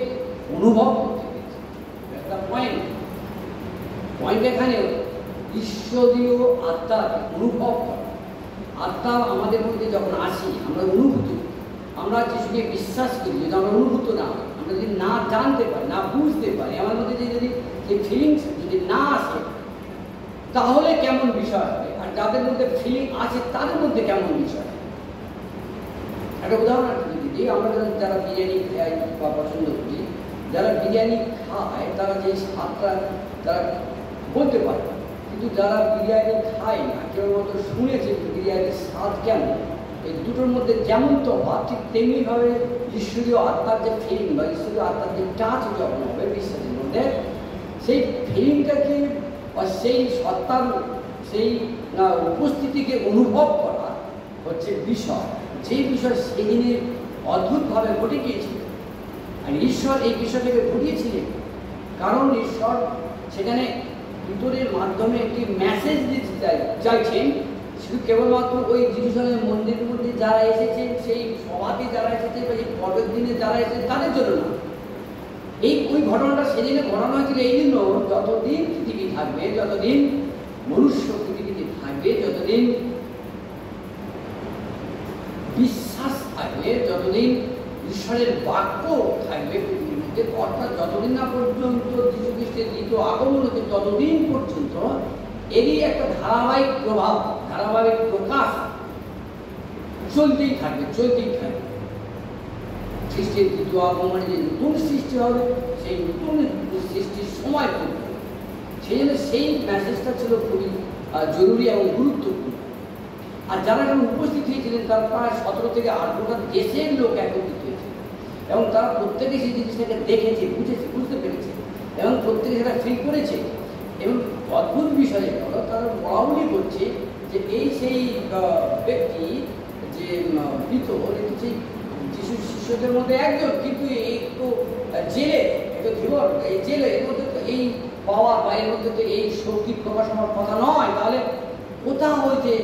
S7: অনুভব করতে পেরেছে। একটা পয়েন্ট এখানে ঈশ্বরীয় আত্মার অনুভব করা। আত্মা আমাদের মধ্যে যখন আসি, আমরা অনুভূত, আমরা যিশুকে বিশ্বাস করি, যদি আমরা অনুভূত না হয়, আমরা যদি না জানতে পারি, না বুঝতে পারি, আমার মধ্যে যদি যে ফিলিংস যদি না আসে, তাহলে কেমন বিষয় হবে, আর যাদের মধ্যে ফিলিং আছে তাদের মধ্যে কেমন বিষয় হবে। একটা উদাহরণ যদি দিই, আমরা যারা বিরিয়ানি খাই বা পছন্দ করি, যারা বিরিয়ানি খায় তারা যে স্বাদটা তারা বলতে পারে, কিন্তু যারা বিরিয়ানি খায় না, কেবলমাত্র শুনেছে বিরিয়ানির স্বাদ কেমন, এই দুটোর মধ্যে যেমন তফাৎ, ঠিক তেমনিভাবে ঈশ্বরীয় আত্মার যে ফিলিং বা ঈশ্বরীয় আত্মার যে টাচ যখন হবে বিশ্বাসের মধ্যে, সেই ফিলিংটাকে বা সেই সত্তার সেই উপস্থিতিকে অনুভব করা হচ্ছে বিষয়, যে বিষয় সেদিনে অদ্ভুতভাবে ঘটে গিয়েছিল। আর ঈশ্বর এই বিষয়টাকে ঘটিয়েছিলেন, কারণ ঈশ্বর সেখানে ভিতরের মাধ্যমে একটি মেসেজ দিতে চাইছেন, শুধু কেবলমাত্র ওই জিরুজালেম মন্দিরের মধ্যে যারা এসেছেন, সেই সভাতে যারা এসেছেন বা এই পরের দিনে যারা এসেছেন তাদের জন্য না। ওই ঘটনাটা সেদিনে ঘটানো হয়েছিল এই জন্য, যতদিন পৃথিবী থাকবে, যতদিন মনুষ্য পৃথিবীতে থাকবে, যতদিন বিশ্বাস থাকবে, যতদিন ঈশ্বরের বাক্য থাকবে পৃথিবীর মধ্যে, অর্থাৎ যতদিন না পর্যন্ত যীশু খ্রিস্টের দ্বিতীয় আগমন হচ্ছে, ততদিন পর্যন্ত এরই একটা ধারাবাহিক প্রভাব, ধারাবাহিক প্রকাশ চলতেই থাকবে। খ্রিস্টের দ্বিতীয় আগমনে যে নতুন সৃষ্টি হবে, সেই নতুন সৃষ্টির সময় পড়বে, সেই জন্য সেই মেসেজটা ছিল খুবই জরুরি এবং গুরুত্বপূর্ণ। আর যারা এখানে উপস্থিত হয়েছিলেন তারা প্রায় 17 থেকে 18টা দেশের লোক একত্রিত হয়েছিল, এবং তারা প্রত্যেকে সেই জিনিসটাকে দেখেছে, বুঝতে পেরেছে, এবং প্রত্যেকে সেটা ফিল করেছে। এবং অদ্ভুত বিষয় হলো, তারা বলাবলি করছে যে এই সেই ব্যক্তি যে ভিতর সেই যিশুর শিষ্যদের মধ্যে একজন, কিন্তু এই তো জেলে, একটা জীবন, এই জেলে, এর মধ্যে তো এই পাওয়ার বা এর মধ্যে তো এই শক্তি প্রকাশ হওয়ার কথা নয়, তাহলে কোথাও হয়েছে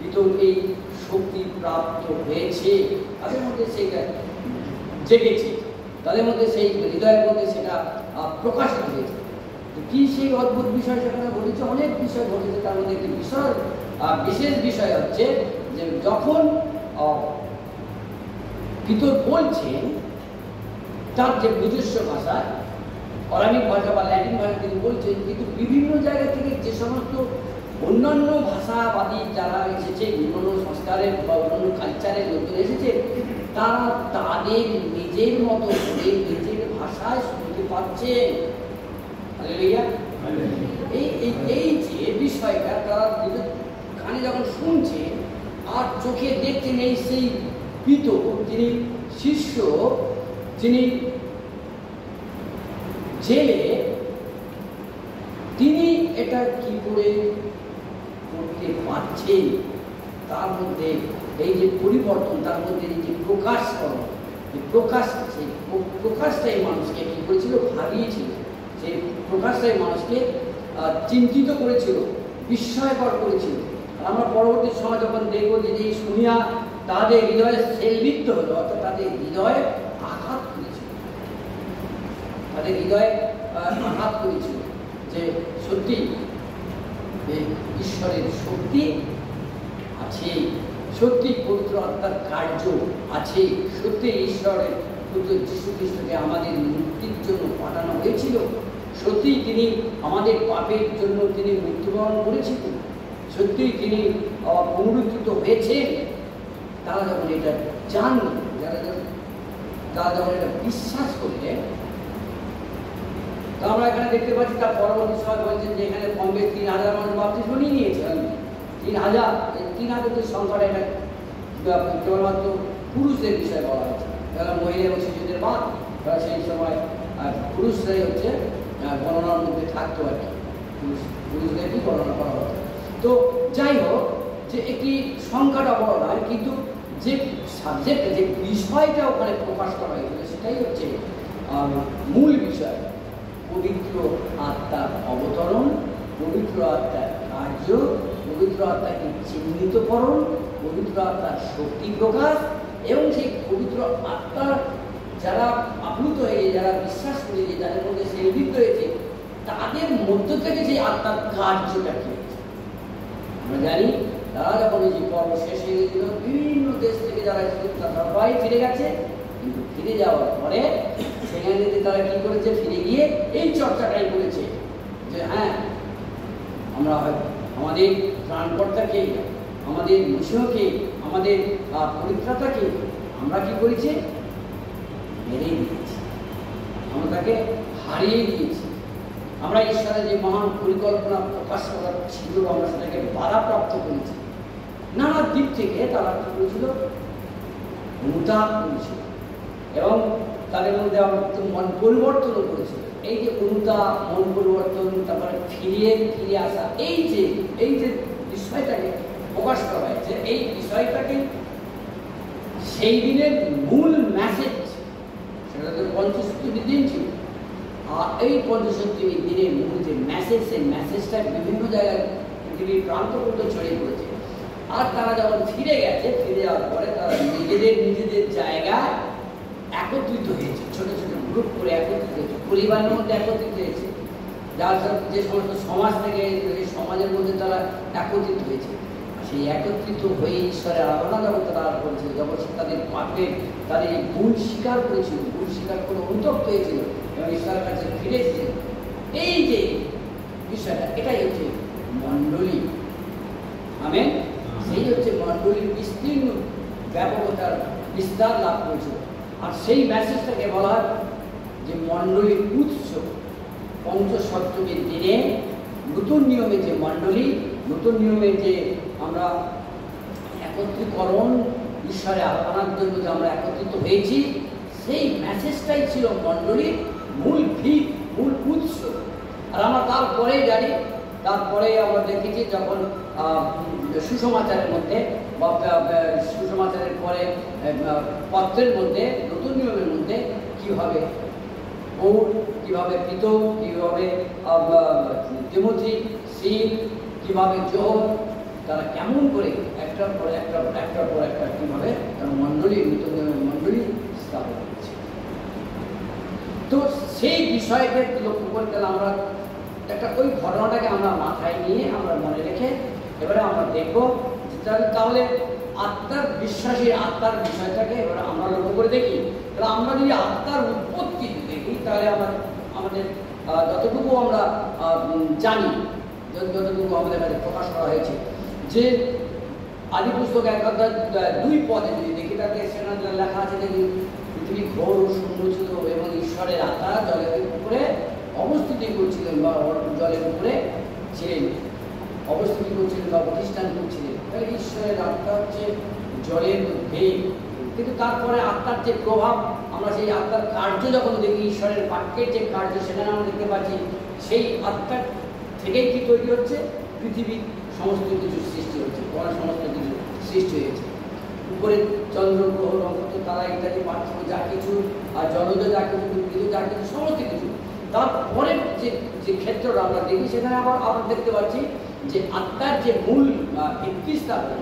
S7: ভিতর এই শক্তি প্রাপ্ত হয়েছে, তাদের মধ্যে সেটা জেগেছে, তাদের মধ্যে সেই হৃদয়ের মধ্যে সেটা প্রকাশিত হয়েছে। কি সেই অদ্ভুত বিষয় সেখানে ঘটেছে? অনেক বিষয় ঘটেছে, তার মধ্যে একটি বিষয়, বিশেষ বিষয় হচ্ছে যে যখন ভিতর বলছেন, তার যে নিজস্ব ভাষা, অরামিক ভাষা বা ল্যাটিন ভাষা তিনি বলছেন, কিন্তু বিভিন্ন জায়গা থেকে যে সমস্ত অন্যান্য ভাষাবাদী যারা এসেছে, অন্যান্য সংস্কারের বা অন্যান্য কালচারের লোকজন এসেছে, তারা তাদের নিজের মতো করে নিজের ভাষায় শুনতে পাচ্ছেন। এই যে বিষয়টা তারা নিজের কানে যখন শুনছেন আর চোখে দেখছেন, এই সেই পিতর যিনি শিষ্য, যিনি জেলে, তিনি এটা কি করে করতে পারছেন, তার মধ্যে এই যে পরিবর্তন, তার মধ্যে এই যে প্রকাশ করা, সেই প্রকাশটাই মানুষকে কি করেছিল, ভাবিয়েছিল, সেই প্রকাশটাই মানুষকে চিন্তিত করেছিল, বিস্ময়কর করেছিল। আমরা পরবর্তী সময় যখন দেখবো যে এই শুনিয়া তাদের হৃদয়ে সেলবিদ্ধ হলো, অর্থাৎ তাদের হৃদয়ে আঘাত করেছিল, তাদের হৃদয়ে আঘাত করেছিল যে সত্যি ঈশ্বরের শক্তি আছে, সত্যি পবিত্র আত্মার কার্য আছে, সত্যি ঈশ্বরের পুত্র যীশু খ্রিস্টকে আমাদের মুক্তির জন্য পাঠানো হয়েছিল, সত্যি তিনি আমাদের পাপের জন্য তিনি মৃত্যুবরণ করেছিলেন, সত্যি তিনি পুনরুত্থিত হয়েছেন। তারা যখন এটা জানল, তারা যখন এটা বিশ্বাস করলেন, তো আমরা এখানে দেখতে পাচ্ছি তার পরবর্তী সময় বলছেন যে এখানে কমবে 3000 মানুষ বাপ্তিস্ম নিয়ে নিয়েছেন। 3000 সংখ্যাটা এটা কেবলমাত্র পুরুষদের বিষয়ে বলা হয়েছে, যারা মহিলা এবং শিশুদের বাদ, তারা সেই সময় পুরুষরাই হচ্ছে গণনার মধ্যে থাকতো আর কি, পুরুষদেরকে গণনা করা হতো। তো যাই হোক, যে একটি সংখ্যাটা বড় নয়, কিন্তু যে সাবজেক্ট, যে বিষয়টা ওখানে প্রকাশ করা হয়েছিল সেটা এটাই হচ্ছে মূল বিষয়। পবিত্র আত্মার অবতরণ, পবিত্র আত্মার কার্য, পবিত্র আত্মাকে চিহ্নিতকরণ, পবিত্র আত্মার শক্তি প্রকাশ এবং সেই পবিত্র আত্মার যারা আপ্লুত হয়ে যারা বিশ্বাস করেছে, যাদের মধ্যে সেবিত হয়েছে, তাদের মধ্য থেকে যে আত্মার কার্যটা কি আমরা জানি। তারা যখন এই যে পর্ব শেষ হয়ে গেছিল, বিভিন্ন দেশ থেকে যারা সবাই ফিরে গেছে, কিন্তু ফিরে যাওয়ার পরে সেখানে তারা কি করেছে, ফিরে গিয়ে এই চর্চাটাই করেছে যে হ্যাঁ, আমরা আমাদের ত্রাণকর্তাকে, আমাদের মিশনকে, আমাদের পরিত্রাতাকে আমরা কি করেছি, মেরে দিয়েছি, আমরা তাকে হারিয়ে দিয়েছি। আমরা ঈশ্বরের যে মহান পরিকল্পনা প্রকাশ করার ছিল, আমরা সেটাকে বাধাপ্রাপ্ত করেছি। নানা দিক থেকে তারা কি করেছিল, অনুতাপ করেছিল এবং তাদের মধ্যে মন পরিবর্তনও করেছিল। এই যে অনুতাপ, মন পরিবর্তন, তারপরে ফিরে আসা, এই যে বিষয়টাকে প্রকাশ করা হয়েছে, এই বিষয়টাকে সেই দিনের মূল মেসেজ, সেটা তো পঞ্চসপ্তমীর দিন ছিল। আর এই পঞ্চসপ্তমীর দিনের মূল যে মেসেজ, সেই মেসেজটা বিভিন্ন জায়গায় পৃথিবীর প্রান্ত পর্যন্ত ছড়িয়ে পড়েছে। আর তারা যখন ফিরে গেছে, ফিরে যাওয়ার পরে তারা নিজেদের জায়গায় একত্রিত হয়েছে, ছোট ছোট গ্রুপ করে একত্রিত হয়েছে, পরিবারের মধ্যে একত্রিত হয়েছে, যার যে সমস্ত সমাজ থেকে এই সমাজের মধ্যে তারা একত্রিত হয়েছে। সেই একত্রিত হয়ে ঈশ্বরের আরাধনা যখন তারা করেছিল, যখন তাদের পাপে তাদের ভুল স্বীকার করেছিল, ভুল স্বীকার করে অনুতপ্ত হয়েছিল এবং ঈশ্বরের কাছে ফিরে এসেছিল, এই যে বিষয়টা, এটাই হচ্ছে মণ্ডলী। আমেন। সেই হচ্ছে মণ্ডলীর বিস্তীর্ণ ব্যাপকতার বিস্তার লাভ করেছিল। আর সেই মেসেজটাকে বলা হয় যে মণ্ডলীর উৎস। পঞ্চসপ্তমীর দিনে নতুন নিয়মে যে মণ্ডলী, নতুন নিয়মে যে আমরা একত্রীকরণ, ঈশ্বরের আরাধনার জন্য যে আমরা একত্রিত হয়েছি, সেই মেসেজটাই ছিল মণ্ডলীর মূল ভিত, মূল উৎস। আর আমরা তারপরে জানি, তারপরে আমরা দেখেছি যখন সুসমাচারের মধ্যে বা সুসমাচারের পরে পত্রের মধ্যে, নতুন নিয়মের মধ্যে কীভাবে পৌল, কীভাবে পিত, কীভাবে তিমোথি, সিল, কীভাবে জোহর, তারা কেমন করে একটার পর একটা কীভাবে তারা মণ্ডলী, নতুন নিয়মের মণ্ডলী স্থাপন করেছে। তো সেই বিষয়কে লক্ষ্য করতে আমরা একটা ওই ঘটনাটাকে আমরা মাথায় নিয়ে আমরা মনে রেখে এবারে আমরা দেখবো তাহলে আত্মার বিশ্বাসী আত্মার বিষয়টাকে এবারে আমরা লক্ষ্য করে দেখি। তাহলে আমরা যদি আত্মার উৎপত্তি দেখি, তাহলে আমাদের যতটুকু আমরা জানি, যতটুকু আমাদের কাছে প্রকাশ করা হয়েছে, যে আদি পুস্তক 1:2 পদে যদি দেখি, তাকে সেখানে লেখা আছে যে পৃথিবী ঘোর ও শূন্য ছিল এবং ঈশ্বরের আত্মা জলের উপরে অবস্থিতি করছিলেন বা জলের উপরে ছিলেন, অবস্থিতি করছিলেন বা প্রতিষ্ঠান করছিলেন। তাহলে ঈশ্বরের আত্মা হচ্ছে জলের মধ্যে, কিন্তু তারপরে আত্মার যে প্রভাব, আমরা সেই আত্মার কার্য যখন দেখি, ঈশ্বরের বাক্যের যে কার্য, সেখানে আমরা দেখতে পাচ্ছি সেই আত্মার থেকেই কি তৈরি হচ্ছে, পৃথিবীর সমস্ত কিছু সৃষ্টি হচ্ছে, সমস্ত কিছু সৃষ্টি হয়েছে। উপরে চন্দ্র, গ্রহ, নক্ষত্র, তারা ইত্যাদি পার্থিব যা কিছু, আর জলজ যা কিছু, উদ্ভিদ যা কিছু, সমস্ত কিছু। তারপরে যে ক্ষেত্রটা আমরা দেখি, সেখানে আবার দেখতে পাচ্ছি যে আত্মার যে মূল ভিত্তি স্থাপন,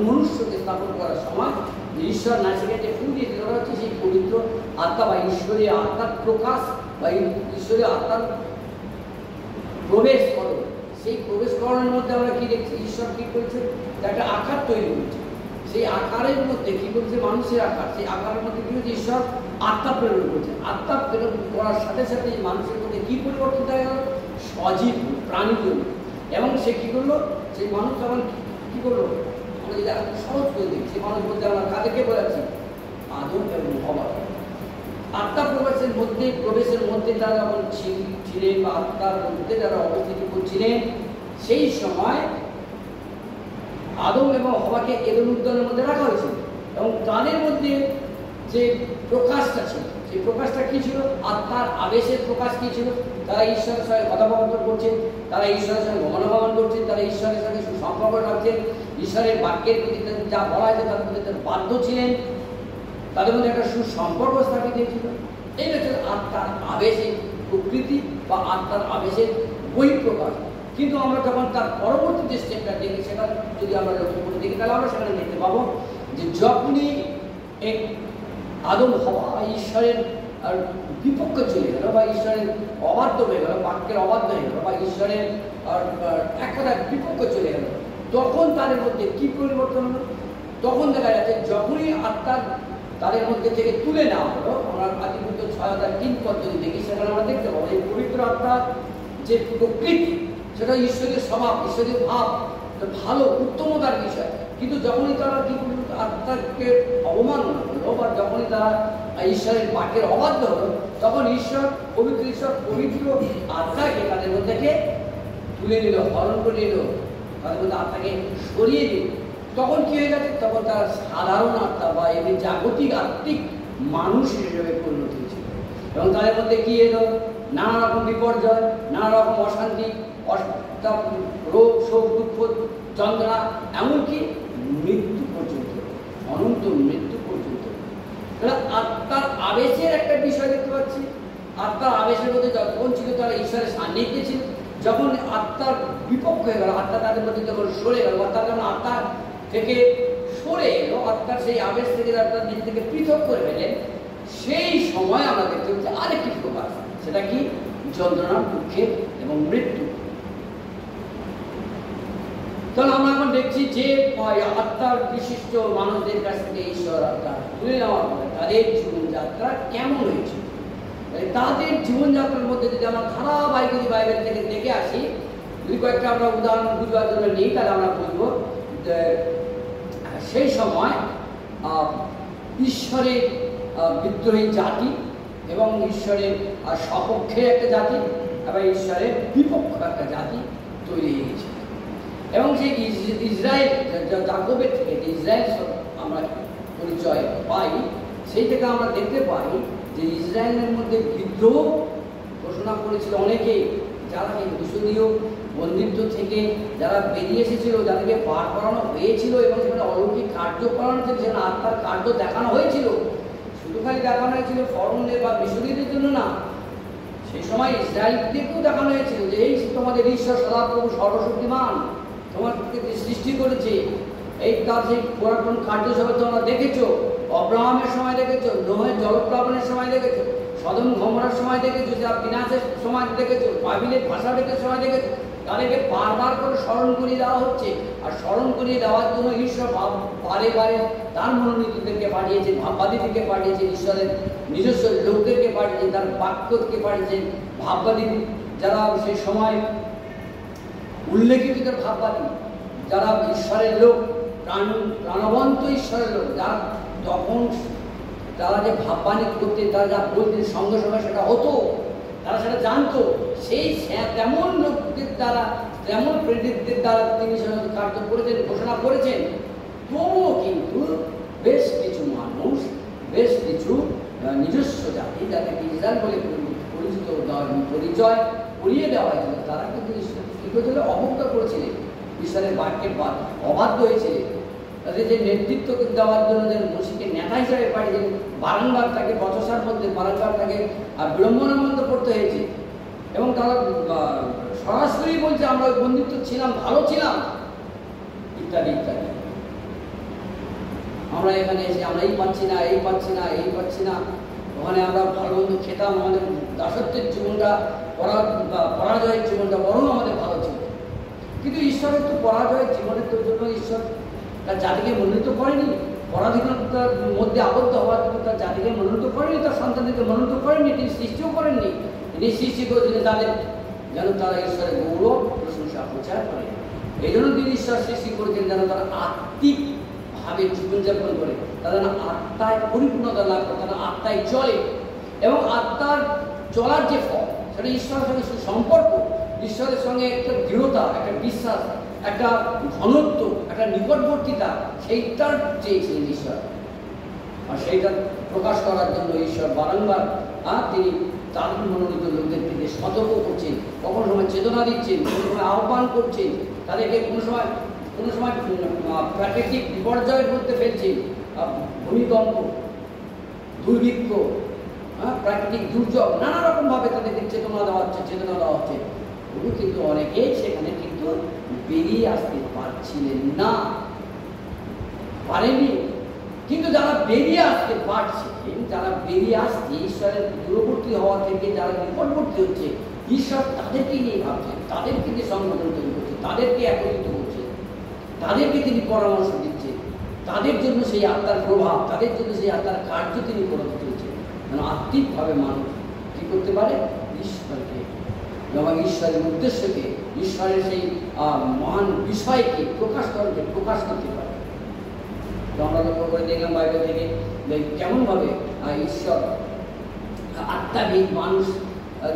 S7: মনুষ্যকে স্থাপন করার সময় ঈশ্বর নাসিকে যে ফুল দিয়ে দেওয়া হচ্ছে, সেই পবিত্র আত্মা বা ঈশ্বরীয় আত্মার প্রকাশ বা ঈশ্বরীয় আত্মার প্রবেশ করণ। সেই প্রবেশ করণের মধ্যে আমরা কি দেখছি, ঈশ্বর কি করছে, একটা আকার তৈরি করছে। সেই আকারের মধ্যে কি করছে, মানুষের আকার, সেই আকারের মধ্যে কি হচ্ছে, ঈশ্বর আত্মা প্রেরণ করছে। আত্মা প্রেরণ করার সাথে সাথে মানুষের মধ্যে কি পরিবর্তন দেখা গেল, সজীব প্রাণী জন্য। এবং সে কি করলো, সেই মানুষ তখন কি করলো, আমরা যদি সহজ করে দিই, সেই মানুষ বলতে আমরা কাদেরকে বোঝাচ্ছি, আদম এবং হওয়া। আত্মা প্রবেশের মধ্যে তারা যখন ছিলেন বা আত্মার মধ্যে যারা অবস্থিত করছিলেন, সেই সময় আদম এবং হওয়াকে এদেন উদ্যানের মধ্যে রাখা হয়েছিল এবং তাদের মধ্যে যে প্রকাশটা ছিল, সেই প্রকাশটা কি ছিল, আত্মার আবেশের প্রকাশ কি ছিল, তারা ঈশ্বরের সঙ্গে কথোপকথন করছেন, তারা ঈশ্বরের সঙ্গে গমনাগমন করছেন, তারা ঈশ্বরের সঙ্গে সুসম্পর্ক রাখছেন, ঈশ্বরের বাক্যের প্রতি যা বলা হয়েছে তার প্রতি বাধ্য ছিলেন। তাদের মধ্যে একটা সুসম্পর্ক স্থাপিত হয়েছিল। এই হচ্ছে আত্মার আবেশের প্রকৃতি বা আত্মার আবেশের বহিঃপ্রকাশ। কিন্তু আমরা যখন তার পরবর্তী যে স্টেপটা দেখি, সেটা যদি আমরা লক্ষ্য করে দেখি, তাহলে আমরা সেখানে দেখতে পাবো যে যখনই এক আদম হওয়া ঈশ্বরের বিপক্ষে চলে গেল, বা ঈশ্বরের অবাধ্য হয়ে গেল, বাক্যের অবাধ্য হয়ে গেল, বা ঈশ্বরের এক কথায় বিপক্ষে চলে গেল, তখন তাদের মধ্যে কি পরিবর্তন হলো? তখন দেখা যাচ্ছে যখনই আত্মার তাদের মধ্যে থেকে তুলে নেওয়া হলো, আমরা আদিপুত্র 6:3 পদ্ধতি দেখি, সেখানে আমরা দেখতে পাবো এই পবিত্র আত্মার যে প্রকৃতি, সেটা ঈশ্বরের স্বভাব, ঈশ্বরের ভাব, ভালো উত্তমতার বিষয়। কিন্তু যখনই তারা কি করল, আত্মাকে অবমাননা করলো, বা যখনই তারা ঈশ্বরের বাক্যের অবাধ্য হলো, তখন ঈশ্বর পবিত্র আত্মাকে তাদের মধ্যে থেকে তুলে নিল, হরণ করে নিল, তাদের মধ্যে আত্মাকে সরিয়ে দিল। তখন কি হয়ে গেছে? তখন তারা সাধারণ আত্মা বা এদের জাগতিক আত্মিক মানুষ হিসেবে পরিণত হয়েছিল। এবং তাদের মধ্যে কি এলো? নানা রকম বিপর্যয়, নানা রকম অশান্তি, রোগ, শোক, দুঃখ, যন্ত্রণা, এমনকি মৃত্যু পর্যন্ত, অনন্ত মৃত্যু পর্যন্ত। তাহলে আত্মার আবেশের একটা বিষয় দেখতে পাচ্ছি। আত্মার আবেশের মধ্যে যখন ছিল তারা ঈশ্বরের সান্নিধ্যে ছিল। যখন আত্মার বিপক্ষ হয়ে গেল, আত্মা তাদের মধ্যে যখন সরে গেল, অর্থাৎ যখন আত্মা থেকে সরে এলো, আত্মার সেই আবেশ থেকে আত্মার দিক থেকে পৃথক করে ফেলেন, সেই সময় আমরা দেখতে পাচ্ছি আরেকটি প্রকাশ। সেটা কি? যন্ত্রণা, দুঃখের এবং মৃত্যু। তাহলে আমরা এখন দেখছি যে আত্মার বিশিষ্ট মানুষদের কাছ থেকে ঈশ্বর আত্মা তুলে নেওয়ার পরে তাদের জীবনযাত্রা কেমন হয়েছিল। তাদের জীবনযাত্রার মধ্যে যদি আমরা ধারাবাহিক যদি বাইবেল থেকে দেখে আসি, যদি কয়েকটা আমরা উদাহরণ বুঝবার জন্য নিই, তাহলে আমরা বুঝবো যে সেই সময় ঈশ্বরের বিদ্রোহী জাতি এবং ঈশ্বরের সপক্ষের একটা জাতি এবং ঈশ্বরের বিপক্ষ একটা জাতি তৈরি হয়ে গেছে। এবং সেই ইসরায়েল, যাকবের থেকে যে ইসরায়েল আমরা পরিচয় পাই, সেই থেকে আমরা দেখতে পাই যে ইসরায়েলের মধ্যে বিদ্রোহ ঘোষণা করেছিল অনেকেই, যারা এই মিশরীয় বন্দিত্ব থেকে যারা বেরিয়ে এসেছিল, যাদেরকে পার করানো হয়েছিল এবং সেখানে অলৌকিক কার্য করানো হয়েছিল, সেখানে আত্মার কার্য দেখানো হয়েছিল। শুধু খালি দেখানো হয়েছিল ফরনদের বা মিশরীয়দের জন্য না, সেই সময় ইসরায়েলদেরকেও দেখানো হয়েছিল যে এই তোমাদের ঈশ্বর সদাপ্রভু সর্বশক্তিমান, তোমাকে সৃষ্টি করেছে। এই তার সেই পুরাতন কার্য সবাই তোমরা দেখেছো, অব্রাহামের সময় দেখেছো, নোহের জলপ্লাবনের সময় দেখেছো, সদম গমরার সময় দেখেছো, যারা বিনাশের সময় দেখেছো, বাবিলের ভাষাবেগের সময় দেখেছো। তাদেরকে বারবার করে স্মরণ করিয়ে দেওয়া হচ্ছে। আর স্মরণ করিয়ে দেওয়ার জন্য ঈশ্বর বারে বারে তার মনোনীতদেরকে পাঠিয়েছেন, ভাববাদীদেরকে পাঠিয়েছেন, ঈশ্বরের নিজস্ব লোকদেরকে পাঠিয়েছেন, তার বাক্যকে পাঠিয়েছেন। ভাববাদী যারা সেই সময় উল্লেখিত ভাববাদী, যারা ঈশ্বরের লোক, প্রাণবন্ত ঈশ্বরের লোক, যারা তখন তারা যে ভাববাণী করতেন, তারা যা বলতেন সঙ্গে সঙ্গে সেটা হতো, তারা সেটা জানতো। সেই তেমন লোকদের দ্বারা, তেমন প্রেরিতদের দ্বারা তিনি সেটা কার্য করেছেন, ঘোষণা করেছেন। তবুও কিন্তু বেশ কিছু মানুষ, বেশ কিছু নিজস্ব জাতি, যাদেরকে ইসরায়েল বলে পরিচিত পরিচয় করিয়ে দেওয়া হয়েছিল, তারা কিন্তু কি করেছিল? অবজ্ঞা করেছিলেন, ঈশ্বরের বাক্যের অবাধ্য হয়েছিলেন। তাদের যে নেতৃত্ব দেওয়ার জন্য যে মসিকে নেতা হিসাবে পাঠিয়েছেন, বারংবার তাকে বচসার মধ্যে, বারংবার তাকে বিড়ম্বনার মধ্যে পড়তে হয়েছে। এবং তারা সরাসরি বলছে আমরা ওই বন্ধুত্ব ছিলাম, ভালো ছিলাম, ইত্যাদি ইত্যাদি। আমরা এখানে এসে আমরা এই পাচ্ছি না, এই পাচ্ছি না, এই পাচ্ছি না, ওখানে আমরা ভালো মন্দ খেতাম, আমাদের দাসত্বের জীবনটা, পরাজয়ের জীবনটা বরং আমাদের ভালো ছিল। কিন্তু ঈশ্বরের তো পরাজয়ের জীবনের জন্য ঈশ্বর তার জাতিকে মনোনীত করেনি, পরাধীনতার মধ্যে আবদ্ধ হওয়ার জন্য তার জাতিকে মনোনীত করেনি, তার সন্তানদেরকে মনোনীত করেননি, তিনি সৃষ্টিও করেননি। তিনি সৃষ্টি করেছিলেন তাদের যেন তারা ঈশ্বরের গৌরব প্রশংসা প্রচার করে। এই জন্য তিনি ঈশ্বর সৃষ্টি করেছেন যেন তারা আত্মিকভাবে জীবনযাপন করে, তারা যেন আত্মায় পরিপূর্ণতা লাভ করে, তারা আত্মায় চলে। এবং আত্মার চলার যে ফল, সেটা ঈশ্বরের সঙ্গে সুসম্পর্ক, ঈশ্বরের সঙ্গে একটা দৃঢ়তা, একটা বিশ্বাস, একটা ঘনত্ব, একটা নিকটবর্তিতা, সেইটার চেয়েছিলেন ঈশ্বর। আর সেইটা প্রকাশ করার জন্য ঈশ্বর বারংবার তিনি তার মনোনীত লোকদেরকে সতর্ক করছেন, কখনো সময় চেতনা দিচ্ছেন, কোনো সময় আহ্বান করছেন, তাদেরকে কোনো সময় প্রাকৃতিক বিপর্যয়ের মধ্যে ফেলছেন, ভূমিকম্প, দুর্ভিক্ষ, প্রাকৃতিক দুর্যোগ, নানা রকমভাবে তাদেরকে চেতনা দেওয়া হচ্ছে, ওগুলো কিন্তু অনেকেই সেখানে কিন্তু বেরিয়ে আসতে পারছিলেন না, পারেনি। কিন্তু যারা বেরিয়ে আসতে পারছিলেন, যারা বেরিয়ে আসছে ঈশ্বরের দূরবর্তী হওয়া থেকে যারা নিকটবর্তী হচ্ছে, ঈশ্বর তাদেরকে নিয়ে ভাবছেন, তাদেরকে নিয়ে সংগঠন তৈরি করছে, তাদেরকে একত্রিত করছে, তাদেরকে তিনি পরামর্শ দিচ্ছেন, তাদের জন্য সেই আত্মার প্রভাব, তাদের জন্য সেই আত্মার কার্য তিনি করে চলছেন, যেন আত্মিকভাবে মানুষ কী করতে পারে, ঈশ্বরকে এবং ঈশ্বরের উদ্দেশ্যকে, ঈশ্বরের সেই মহান বিষয়কে প্রকাশ করতে পারে। আমরা লক্ষ্য করে দেখলাম বাইবেল থেকে কেমনভাবে ঈশ্বর আত্মাবিক মানুষ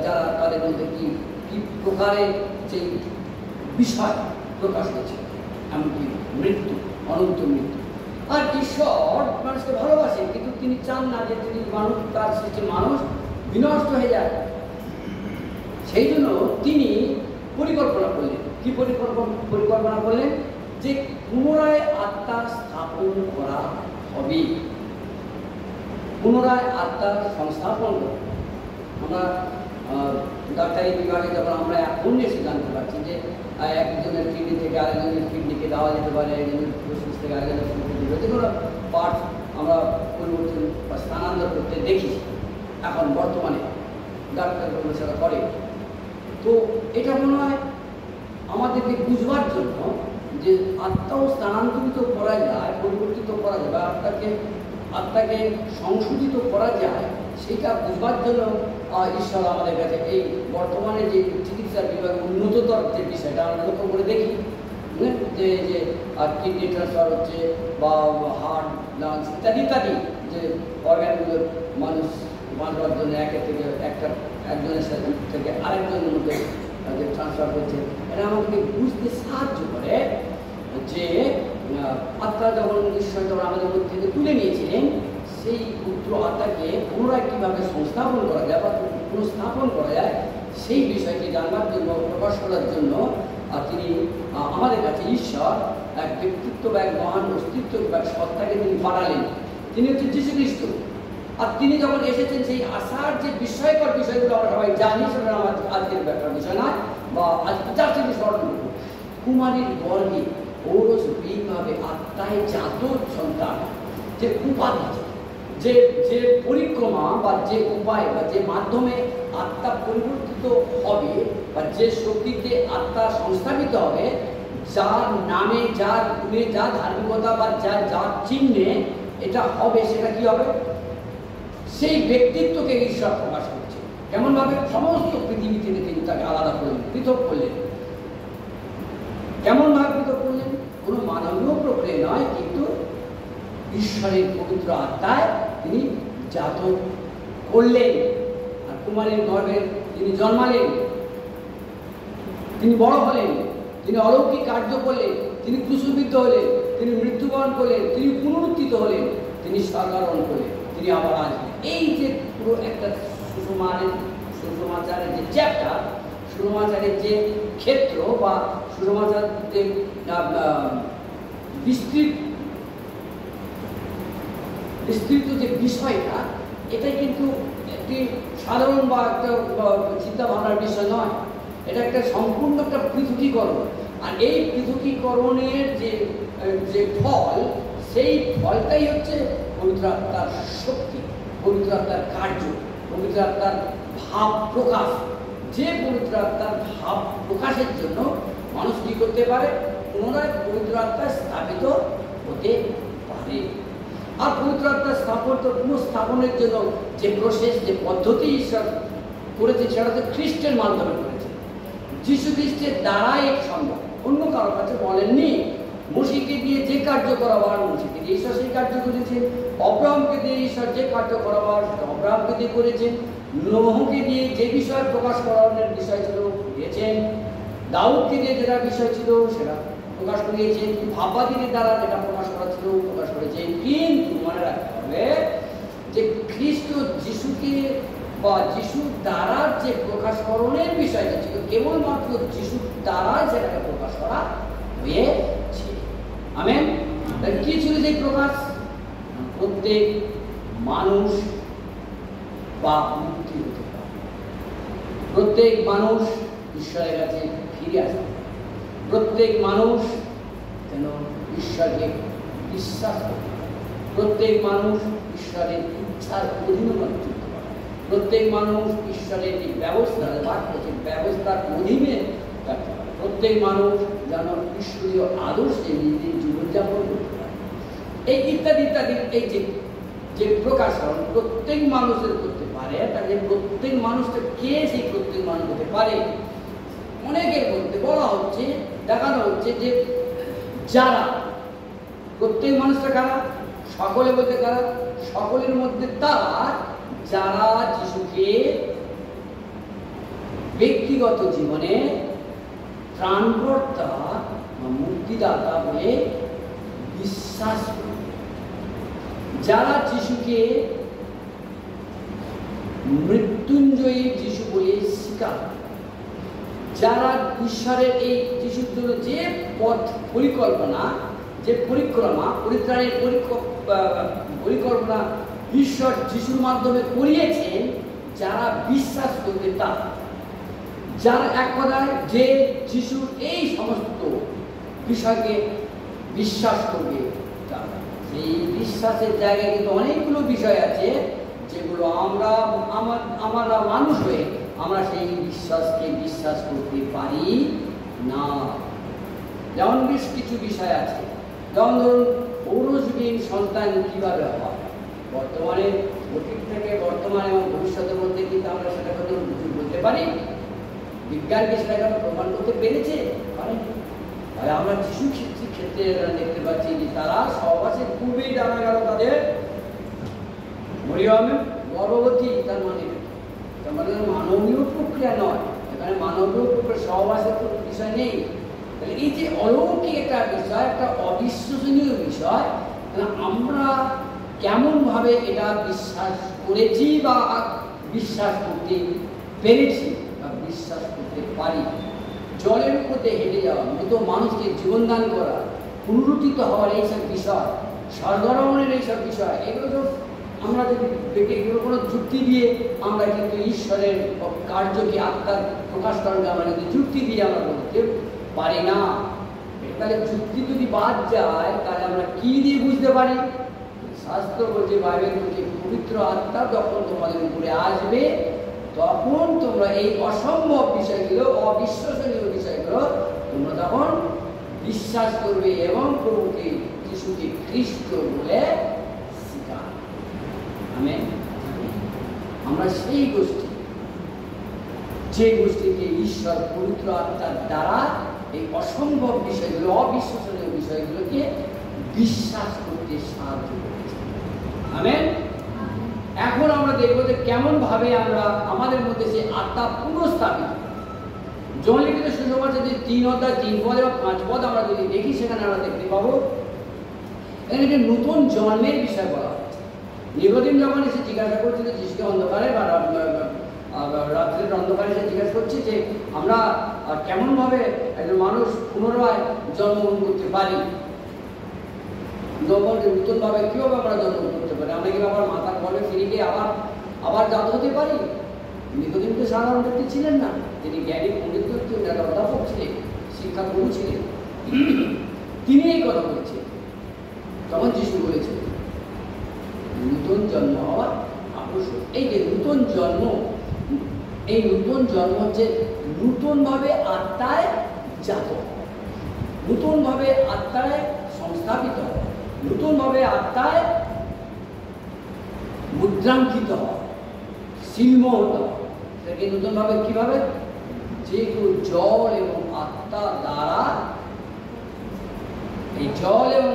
S7: যারা তাদের মধ্যে কি প্রকারের যে বিষয় প্রকাশ করছে, এমনকি মৃত্যু, অনন্ত মৃত্যু। আর ঈশ্বর মানুষকে ভালোবাসেন, কিন্তু তিনি চান না যে তিনি মানুষ, তার সৃষ্টি মানুষ বিনষ্ট হয়ে যায়। সেই জন্য তিনি পরিকল্পনা করলেন। কি পরিকল্পনা করলেন? যে পুনরায় আত্মা স্থাপন করা হবে, পুনরায় আত্মার সংস্থাপন করা। আমরা ডাক্তারি বিভাগে যখন আমরা এখন এসে জানতে পারছি যে একজনের কিডনি থেকে আরেকজনের কিডনিকে দেওয়া যেতে পারে, একজনের ফুসফুস থেকে আরেকজনের ফুসফুস, যেগুলো পার্ট আমরা পরিবর্তন বা স্থানান্তর করতে দেখি এখন বর্তমানে ডাক্তারগুলো সেটা করে। তো এটা মনে হয় আমাদেরকে বুঝবার জন্য যে আত্মাও স্থানান্তরিত করা যায়, পরিবর্তিত করা যায়, বা আত্মাকে সংশোধিত করা যায়, সেটা বুঝবার জন্য ঈশ্বর আমাদের কাছে এই বর্তমানে যে চিকিৎসা বিভাগে উন্নততর যে বিষয়টা আমরা লক্ষ্য করে দেখি, যে কিডনি ট্রান্সফার হচ্ছে বা হার্ট, লাংস ইত্যাদি ইত্যাদি যে অর্গানগুলো মানুষ বাঁচবার জন্য একজনের সাথে থেকে আরেকজনের মধ্যে যে ট্রান্সফার করছে, এটা আমাকে বুঝতে সাহায্য করে যে আত্মা যখন ঈশ্বর যখন আমাদের মধ্যে থেকে তুলে নিয়েছিলেন, সেই পুত্র আত্মাকে পুনরায় কীভাবে সংস্থাপন করা যায় বা পুনঃস্থাপন করা যায়, সেই বিষয়টি জানবার জন্য, প্রকাশ করার জন্য তিনি আমাদের কাছে ঈশ্বর এক ব্যক্তিত্ব বা এক মহান অস্তিত্ব বা সত্তাকে তিনি পাঠালেন। তিনি হচ্ছে যীশু খ্রিস্ট। আর তিনি যখন এসেছেন, সেই আশার যে বিস্ময়কর বিষয়গুলো আমরা সবাই জানি, সেটা আমার আজকের ব্যাপার বিষয় নয়, বা আজকে চার থেকে স্মরণ করব। কুমারীর গর্ভে ঔরসভাবে আত্মায় জাত সন্তান, যে উপাধি, যে পরিক্রমা বা যে উপায় বা যে মাধ্যমে আত্মা পরিবর্তিত হবে বা যে শক্তিতে আত্মা সংস্থাপিত হবে, যার নামে, যার গুণে, যার ধার্মিকতা বা যার চিহ্নে এটা হবে, সেটা কি হবে? সেই ব্যক্তিত্বকে ঈশ্বর প্রকাশ করছে। কেমনভাবে? সমস্ত পৃথিবী থেকে তিনি তাকে আলাদা করলেন, পৃথক করলেন। কেমনভাবে পৃথক করলেন? কোনো মানবীয় প্রক্রিয়া নয়, কিন্তু ঈশ্বরের পবিত্র আত্মায় তিনি জাত করলেন। আর কুমারীর গর্ভে তিনি জন্মালেন, তিনি বড় হলেন, তিনি অলৌকিক কার্য করলেন, তিনি ক্রুশবিদ্ধ হলেন, তিনি মৃত্যুবরণ করলেন, তিনি পুনরুত্থিত হলেন, তিনি স্বর্গারোহণ করলেন, তিনি আবার আসবেন। এই যে পুরো একটা সুসমাচারের যে চ্যাপ্টার, সুসমাচারের যে ক্ষেত্র বা সুসমাচারের যে বিস্তৃত যে বিষয়টা, এটাই কিন্তু একটি সাধারণ বা একটা চিন্তা ভাবনার বিষয় নয়। এটা একটা সম্পূর্ণ একটা পৃথকীকরণ। আর এই পৃথকীকরণের যে ফল, সেই ফলটাই হচ্ছে পবিত্র আত্মার শক্তি, পবিত্র আত্মার কার্য, পবিত্র আত্মার ভাব প্রকাশ। যে পবিত্র আত্মার ভাব প্রকাশের জন্য মানুষ কী করতে পারে? পুনরায় পবিত্র আত্মায় স্থাপিত হতে পারে। আর পবিত্র আত্মার পুনঃস্থাপনের জন্য যে প্রসেস, যে পদ্ধতি ঈশ্বর করেছে, সেটা তো খ্রিস্টের মাধ্যমে করেছে। যীশু খ্রিস্টের দ্বারাই এক সম্ভব, অন্য কারোর কাছে বলেননি। মসিকে দিয়ে যে কার্য করাবার, মসিকে দিয়ে ঈশ্বর সেই কার্য করেছেন। অব্রাহামকে দিয়ে ঈশ্বর যে কার্য করাবার, অব্রাহামকে দিয়ে করেছেন। নোহকে দিয়ে যে বিষয় প্রকাশ করানোর বিষয় ছিল, দিয়েছেন। দাউদকে দিয়ে যেটা বিষয় ছিল, সেটা প্রকাশ করিয়েছেন। ভাববাদীদের দ্বারা যেটা প্রকাশ করা ছিল, প্রকাশ করেছেন। কিন্তু মনে রাখতে হবে যে খ্রিস্ট যিশুকে বা যিশুর দ্বারা যে প্রকাশকরণের বিষয়টা ছিল, কেবলমাত্র যিশুর দ্বারাই সেটাকে প্রকাশ করা হয়েছে। আমেন। কি ছিল সেই প্রকাশ? প্রত্যেক মানুষ বা মুক্তি হতে পারে। প্রত্যেক মানুষ ঈশ্বরের কাছে ফিরে আসে, প্রত্যেক মানুষ যেন ঈশ্বরকে বিশ্বাস করে, প্রত্যেক মানুষ ঈশ্বরের ইচ্ছার অধীনস্থ, প্রত্যেক মানুষ ঈশ্বরের যে ব্যবস্থা ব্যবস্থার অধীনে থাকতে পারে, প্রত্যেক মানুষ যেন ঈশ্বরীয় আদর্শে নিজেদের জীবনযাপন করতে পারে। এই ইত্যাদি ইত্যাদি এই যে প্রকাশন প্রত্যেক মানুষের করতে পারে, তাহলে প্রত্যেক মানুষটা কে সেই প্রত্যেক মানুষ হতে পারে? অনেকের মধ্যে বলা হচ্ছে, দেখানো হচ্ছে যে যারা প্রত্যেক মানুষটা কারা, সকলে বলতে কারা, সকলের মধ্যে তারা যারা যিশুকে ব্যক্তিগত জীবনে ত্রাণকর্তা বা মুক্তিদাতা বলে বিশ্বাস করে, যারা যিশুকে মৃত্যুঞ্জয়ী যিশু বলে স্বীকার, যারা ঈশ্বরের এই যিশুর জন্য যে পথ পরিকল্পনা, যে পরিক্রমা, পরিত্রাণের পরিকল্পনা ঈশ্বর যিশুর মাধ্যমে করিয়েছেন, যারা বিশ্বাস করবে তারা, যারা এক কথায় যে যিশুর এই সমস্ত বিষয়কে বিশ্বাস করবে তারা, সেই বিশ্বাসের জায়গায় কিন্তু অনেকগুলো বিষয় আছে যেগুলো আমরা মানুষ হয়ে আমরা সেই বিশ্বাসকে বিশ্বাস করতে পারি না। যেমন বেশ কিছু বিষয় আছে, যেমন ধরুন পৌরজীবীর সন্তান কিভাবে হয়, বর্তমানে অতীত থেকে বর্তমানে এবং ভবিষ্যতের মধ্যে কিন্তু আমরা সেটা কথা বলতে পারি, বিজ্ঞানকে সেটা প্রমাণ করতে পেরেছে পারেন। তাহলে আমরা যিশু ক্ষেত্রে দেখতে পাচ্ছি যে তারা সহবাসে খুবই জানা গেল তাদের মরিয়ম গর্ভবতী, তার মানে মানবীয় প্রক্রিয়া নয়, এখানে মানবীয় প্রক্রিয়া সহবাসের বিষয় নেই। তাহলে এই যে অলৌকিক একটা বিষয়, একটা অবিশ্বসনীয় বিষয়, আমরা কেমনভাবে এটা বিশ্বাস করেছি বা বিশ্বাস করতে পেরেছি বা বিশ্বাস করতে পারি। জলের উপরে হেঁটে যাওয়া, মৃত মানুষকে জীবনদান করা, পুনরুত্থিত হওয়ার এইসব বিষয়, স্বর্গারোহণের এইসব বিষয়, এগুলো তো আমরা যদি দেখে এগুলো কোনো যুক্তি দিয়ে আমরা কিন্তু ঈশ্বরের কার্যকে আত্মার প্রকাশ করাকে আমরা কিন্তু যুক্তি দিয়ে আমরা বলতে পারি না। তাহলে যুক্তি যদি বাদ যায় তাহলে আমরা কি দিয়ে বুঝতে পারি? শাস্ত্র বলছে, বাইবেল বলছে, পবিত্র আত্মা যখন তোমাদের উপরে আসবে তখন তোমরা এই অসম্ভব বিষয়গুলো, অবিশ্বাসনীয় বিষয়গুলো তোমরা তখন বিশ্বাস করবে এবং প্রভুকে যিশুকে খ্রিস্ট বলে স্বীকার। আমরা সেই গোষ্ঠী, যে গোষ্ঠীকে ঈশ্বর পবিত্র আত্মার দ্বারা এই অসম্ভব বিষয়গুলো, অবিশ্বাসনীয় বিষয়গুলোকে বিশ্বাস করতে সাহায্য করেছে। আমেন। এখন আমরা দেখবো যে কেমন ভাবে আমরা আমাদের মধ্যে সেই আত্মা পুনঃস্থাপিত। জনলিখিত সুসমাচার যে 3 অধ্যায় 3 পদ এবং 5 পদ আমরা যদি দেখি, সেখানে আমরা দেখতে পাবো এখানে একটি নতুন জন্মের বিষয় বলা হচ্ছে। নিকোদিম যখন এসে জিজ্ঞাসা করছিল যিশুকে অন্ধকারে বা রাত্রের অন্ধকারে এসে জিজ্ঞাসা করছে যে আমরা কেমনভাবে একজন মানুষ পুনরায় জন্মগ্রহণ করতে পারি, নতুনভাবে কীভাবে আমরা জন্মগ্রহণ করতে পারি, আমরা কি আবার মাথার বলে ফিরে গিয়ে আবার জাত হতে পারি? নিকোদিম তো সাধারণ ব্যক্তি ছিলেন না, তিনি জ্ঞানী পণ্ডিত ছিলেন, একটা অধ্যাপক ছিলেন, শিক্ষাগুরু ছিলেন, তিনি এই কথা বলছেন। তখন যিশু বলেছেন নতুন জন্ম হওয়ার আবশ্যক। এই যে নতুন জন্ম, এই নতুন জন্ম হচ্ছে নতুনভাবে আত্মায় জাত, নতুনভাবে আত্মায় সংস্থাপিত হওয়া, নতুনভাবে আত্মায় মুদ্রাঙ্কিত হওয়া, শিল্প হতে হওয়া। সেটাকে নতুনভাবে কীভাবে? যেহেতু জল এবং আত্মা দ্বারা, এই জল এবং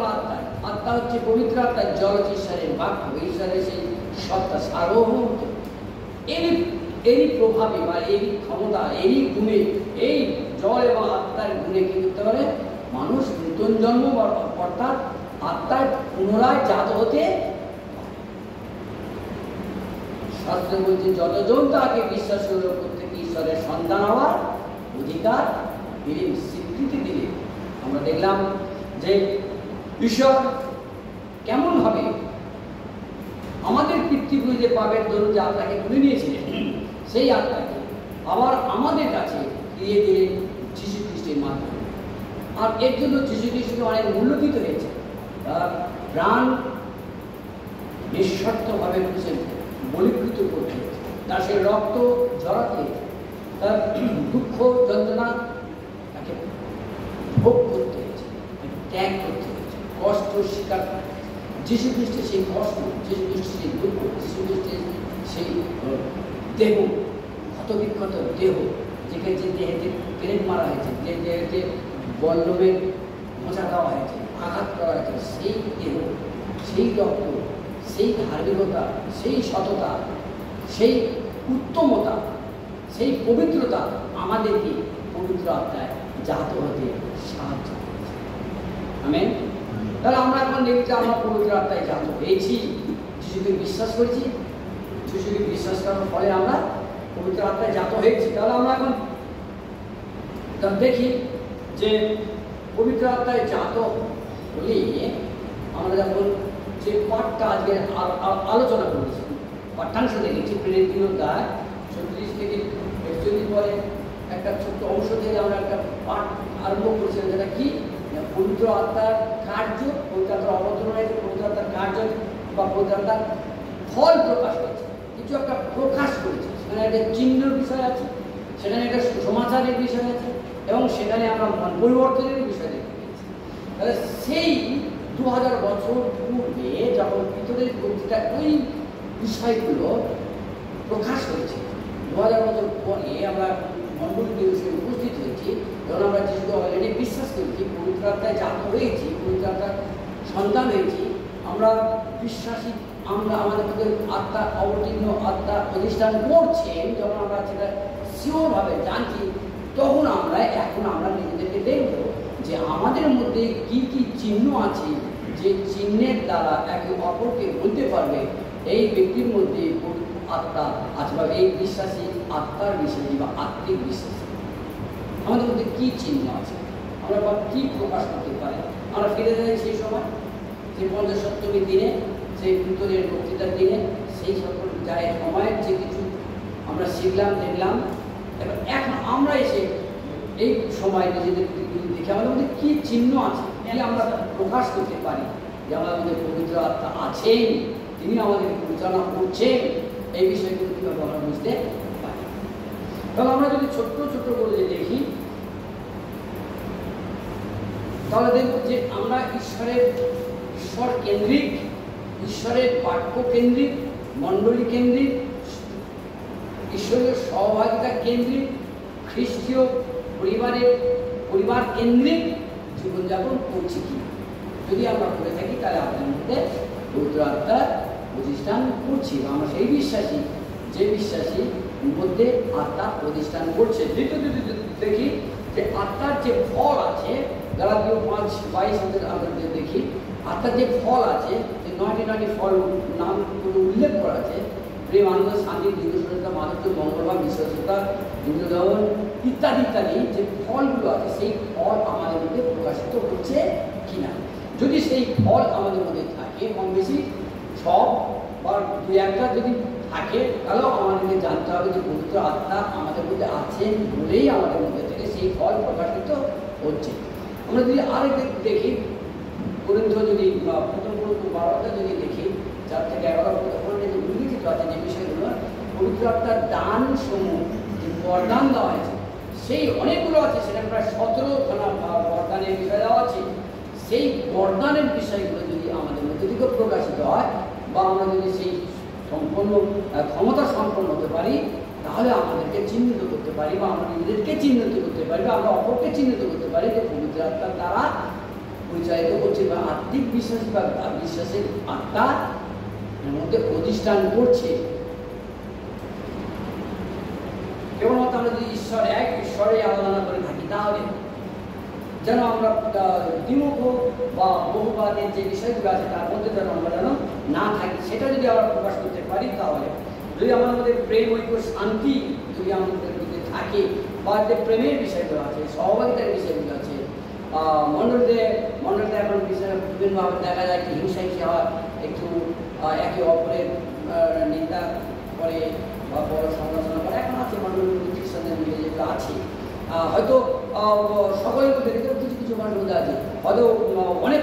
S7: আত্মা হচ্ছে পবিত্র আত্মা, জল হচ্ছে ঈশ্বরের বাক্য, ঈশ্বরের সেই সত্তা সার্বভৌমত্ব, এরই প্রভাবে বা এরই ক্ষমতা, এরই গুণে, এই জল এবং আত্মার গুণে কি করতে পারে? মানুষ নতুন জন্ম অর্থাৎ আত্মায় পুনরায় জাত হতে। শাস্ত্র বলছে যতজন তাকে বিশ্বাস করল প্রত্যেকে ঈশ্বরের সন্তান হওয়ার অধিকার দিলেন, স্বীকৃতি দিলেন। আমরা দেখলাম যে ঈশ্বর কেমনভাবে আমাদের পিতৃপুরুষদের পাপের দরুন যে আত্মাকে তুলে নিয়েছিলেন, সেই আত্মাকে আবার আমাদের কাছে দিয়ে দিলেন যীশু খ্রিস্টের মাধ্যমে। আর এর জন্য যীশু খ্রিস্টকে অনেক মূল্য দিতে হয়েছে। তার প্রাণ নিঃস্বার্থভাবে বলীকৃত করতে হয়েছে, তার সেই রক্ত ঝরাতে হয়েছে, তার দুঃখ যন্ত্রণা তাকে ভোগ করতে হয়েছে, ত্যাগ করতে হয়েছে, কষ্ট স্বীকার করতে হয়েছে। যীশু খ্রিস্টের সেই কষ্ট, যীশু খ্রিস্টের সেই দুঃখ, যীশু খ্রিস্টের সেই দেহ, ক্ষতবিক্ষত দেহ, যেখানে যে দেহেতে গ্রেড মারা হয়েছে, যে দেহেতে বল্লভের মোচা দেওয়া হয়েছে, আঘাত করা হয়েছে, সেই দেহ, সেই রক্ত, সেই ধার্মিকতা, সেই সততা, সেই উত্তমতা, সেই পবিত্রতা আমাদেরকে পবিত্র আত্মায় জাত হতে সাহায্য করেছে। আমেন। তাহলে আমরা এখন দেখি যে আমরা পবিত্র আত্মায় জাত হয়েছি, যিশুকে বিশ্বাস করেছি, যিশুকে বিশ্বাস করার ফলে আমরা পবিত্র আত্মায় জাত হয়েছি। তাহলে আমরা এখন দেখি যে পবিত্র আত্মায় জাত হলে আমরা যখন যে পাঠটা আজকে আলোচনা করেছি, পাঠ্যাংশ দেখেছি প্রেরিত অধ্যায় 36 থেকে 41 পরে একটা ছোট্ট অংশ থেকে আমরা একটা পাঠ আরম্ভ করেছিলাম, যেটা কি পবিত্র আত্মার কার্য, পবিত্র আত্মার অবতরণ হয়েছে, পবিত্র আত্মার কার্য বা পবিত্র আত্মার ফল প্রকাশ হয়েছে, কিছু একটা প্রকাশ করেছে। সেখানে একটা চিহ্নের বিষয় আছে, সেখানে একটা সমাচারের বিষয় আছে, এবং সেখানে আমরা মন পরিবর্তনের বিষয় দেখতে পেয়েছি। তাহলে সেই 2000 বছর পূর্বে যখন ভিতরের প্রতিটা ওই বিষয়গুলো প্রকাশ হয়েছে, 2000 বছর পরে আমরা মণ্ডল দিবসে উপস্থিত হয়েছি, যখন আমরা যিশুকে অলরেডি বিশ্বাস করেছি, পবিত্র আত্মায় জাত হয়েছি, পবিত্র আত্মার সন্তান হয়েছি, আমরা বিশ্বাসী, আমরা আমাদের মধ্যে আত্মা অবতীর্ণ, আত্মা প্রতিষ্ঠান করছেন, যখন আমরা সেটা শিওরভাবে জানছি, তখন এখন আমরা নিজেদেরকে দেখব যে আমাদের মধ্যে কি কি চিহ্ন আছে, যে চিহ্নের দ্বারা একে অপরকে বলতে পারবে এই ব্যক্তির মধ্যে আত্মা আছে, বা এই বিশ্বাসী আত্মার বিশ্বাসী বা আত্মিক বিশ্বাসী। আমাদের মধ্যে কি চিহ্ন আছে, আমরা বা কি প্রকাশ করতে পারি। আমরা ফিরে যাই সেই সময়, সেই 50 সপ্তমীর দিনে, সেই ভিতরের বক্তৃতার দিনে, সেই সকল যায় সময়ের যে কিছু আমরা শিখলাম, দেখলাম। এখন আমরা এসে এই সময় নিজেদের দেখে আমাদের মধ্যে কি চিহ্ন আছে, কি আমরা প্রকাশ করতে পারি যে আমাদের মধ্যে পবিত্র আত্মা আছেন, তিনি আমাদের পরিচালনা করছেন, এই বিষয়গুলো কীভাবে আমরা বুঝতে পারি। তাহলে আমরা যদি ছোট্ট ছোট্ট করে দেখি, তাহলে দেখব যে আমরা ঈশ্বর কেন্দ্রিক, ঈশ্বরের বাক্য কেন্দ্রিক, মণ্ডলী কেন্দ্রিক, ঈশ্বরীয় সহভাগিতা কেন্দ্রিক, খ্রিস্টীয় পরিবার কেন্দ্রিক জীবনযাপন করছি কি। যদি আমরা করে থাকি তাহলে আপনার মধ্যে পবিত্র আত্মার প্রতিষ্ঠান করছি, আমরা সেই বিশ্বাসী, যে বিশ্বাসী মধ্যে আত্মা প্রতিষ্ঠান করছে। দ্বিতীয় দেখি যে আত্মার যে ফল আছে, গালাতীয় 5:22 আমরা দেখি আত্মার যে ফল আছে, যে 9টি ফল নাম করে উল্লেখ করা আছে, প্রেম, আনন্দ, শান্তি, দীর্ঘসূত্রতা, মাধুর্য, মঙ্গলভাব, বিশ্বাসতা, ইন্দ্রদহন ইত্যাদি ইত্যাদি যে ফলগুলো আছে, সেই ফল আমাদের মধ্যে প্রকাশিত হচ্ছে কিনা। যদি সেই ফল আমাদের মধ্যে থাকে, কম বেশি সব বা 2-1টা যদি থাকে, তাহলেও আমাদেরকে জানতে হবে যে পবিত্র আত্মা আমাদের মধ্যে আছেন বলেই আমাদের মধ্যে থেকে সেই ফল প্রকাশিত হচ্ছে। আমরা যদি আরেক দেখি, গ্রন্থ যদি প্রথম 12টা যদি দেখি, 4 থেকে 11 পর্যন্ত উল্লিখিত আছে যে বিষয়গুলো, পবিত্র আত্মার দান সমূহ, যে বরদান দেওয়া হয়েছে, সেই অনেকগুলো আছে, সেখানে প্রায় 17খানা বরদানের বিষয় দেওয়া আছে। সেই বরদানের বিষয়গুলো যদি আমাদের মধ্যে থেকে প্রকাশিত হয়, বা আমরা যদি সেই সম্পূর্ণ ক্ষমতা সম্পন্ন হতে পারি, তাহলে আমাদেরকে চিহ্নিত করতে পারি, বা আমরা নিজেদেরকে চিহ্নিত করতে পারি, বা আমরা অপরকে চিহ্নিত করতে পারি যে পবিত্র আত্মার দ্বারা পরিচালিত করছে, বা আত্মিক বিশ্বাসী বা বিশ্বাসের আত্মা এর মধ্যে প্রতিষ্ঠান করছে। কেবলমাত্র আমরা যদি ঈশ্বর এক, ঈশ্বরে আরাধনা করে থাকি, তাহলে যেন আমরা দ্বিমুখ বা বহুবাদের যে বিষয়গুলো আছে তার মধ্যে যেন আমরা যেন না থাকি, সেটা যদি আমরা প্রকাশ করতে পারি, তাহলে যদি আমাদের মধ্যে প্রেম, ঐক্য, শান্তি যদি আমাদের মধ্যে থাকে, বা যে প্রেমের বিষয়গুলো আছে, সহভাগিতার বিষয়গুলো আছে, মণ্ডলীতে এখন বিষয় বিভিন্নভাবে দেখা যায়, একটু হিংসা হয়, একটু একে অপরের নিন্দা করে বা বড় সমালোচনা করে, এখন আছে মণ্ডলীর খ্রিস্টানদের মধ্যে যেগুলো আছে, হয়তো সকলের মধ্যে কিছু কিছু মানুষের মধ্যে আছে, হয়তো অনেক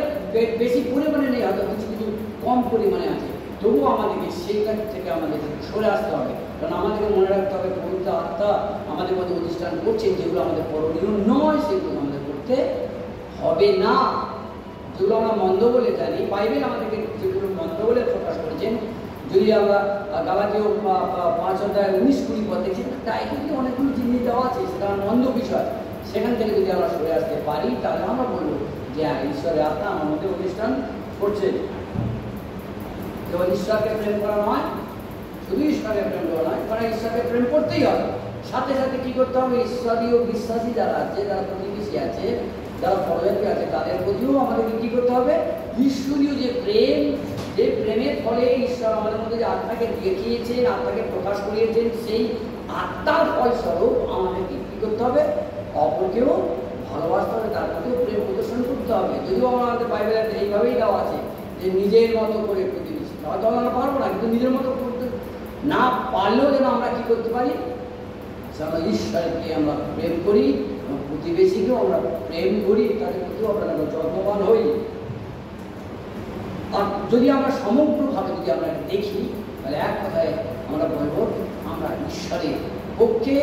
S7: বেশি পরিমাণে নেই, হয়তো কিছু কিছু কম পরিমাণে আছে, তবুও আমাদেরকে সেইখান থেকে আমাদের সরে আসতে হবে। কারণ আমাদেরকে মনে রাখতে হবে পবিত্র আত্মা আমাদের মধ্যে প্রতিষ্ঠান করছে, যেগুলো আমাদের করণীয় নয় সেগুলো আমাদের করতে হবে না। যেগুলো আমরা মন্দ বলে জানি, বাইবেল আমাদেরকে যেগুলো মন্দ বলে প্রকাশ করেছেন, যদি আমরা গালাতীয় 5:19-20 পদ দেখি, তাই কিন্তু অনেকগুলো জিনিস দেওয়া আছে, সেটা মন্দ বিষয়, সেখান থেকে যদি আমরা সরে আসতে পারি তাহলে আমরা বলবো যে হ্যাঁ, ঈশ্বরের আত্মা আমার মধ্যে প্রতিষ্ঠান করছে। কেবল ঈশ্বরকে প্রেম করা নয়, শুধু ঈশ্বরকে প্রেম করা নয়, মানে ঈশ্বরকে প্রেম করতেই হবে, সাথে সাথে কি করতে হবে, ঈশ্বরীয় বিশ্বাসী যারা আছে, যারা প্রতিবেশী আছে, যারা পরজাতি আছে, তাদের প্রতিও আমাদেরকে কি করতে হবে, ঈশ্বরীয় যে প্রেম, যে প্রেমের ফলে ঈশ্বর আমাদের মধ্যে যে আত্মাকে দেখিয়েছেন, আত্মাকে প্রকাশ করিয়েছেন, সেই আত্মার ফলস্বরূপ আমাদেরকে কি করতে হবে, অপরকেও ভালোবাসতে হবে, তার প্রতিও প্রেম প্রদর্শন করতে হবে। যদিও আমাদের বাইবেলে এইভাবেই দেওয়া আছে যে নিজের মতো করে প্রতিবেশী, হয়তো আমরা পারবো না, কিন্তু নিজের মতো করতে না পারলেও যেন আমরা কি করতে পারি, আমরা ঈশ্বরকে আমরা প্রেম করি, প্রতিবেশীকেও আমরা প্রেম করি, তাদের প্রতিও আমরা যত্নবান হই। আর যদি আমরা সমগ্রভাবে যদি আমরা দেখি, তাহলে এক কথায় আমরা বলবো আমরা ঈশ্বরের পক্ষে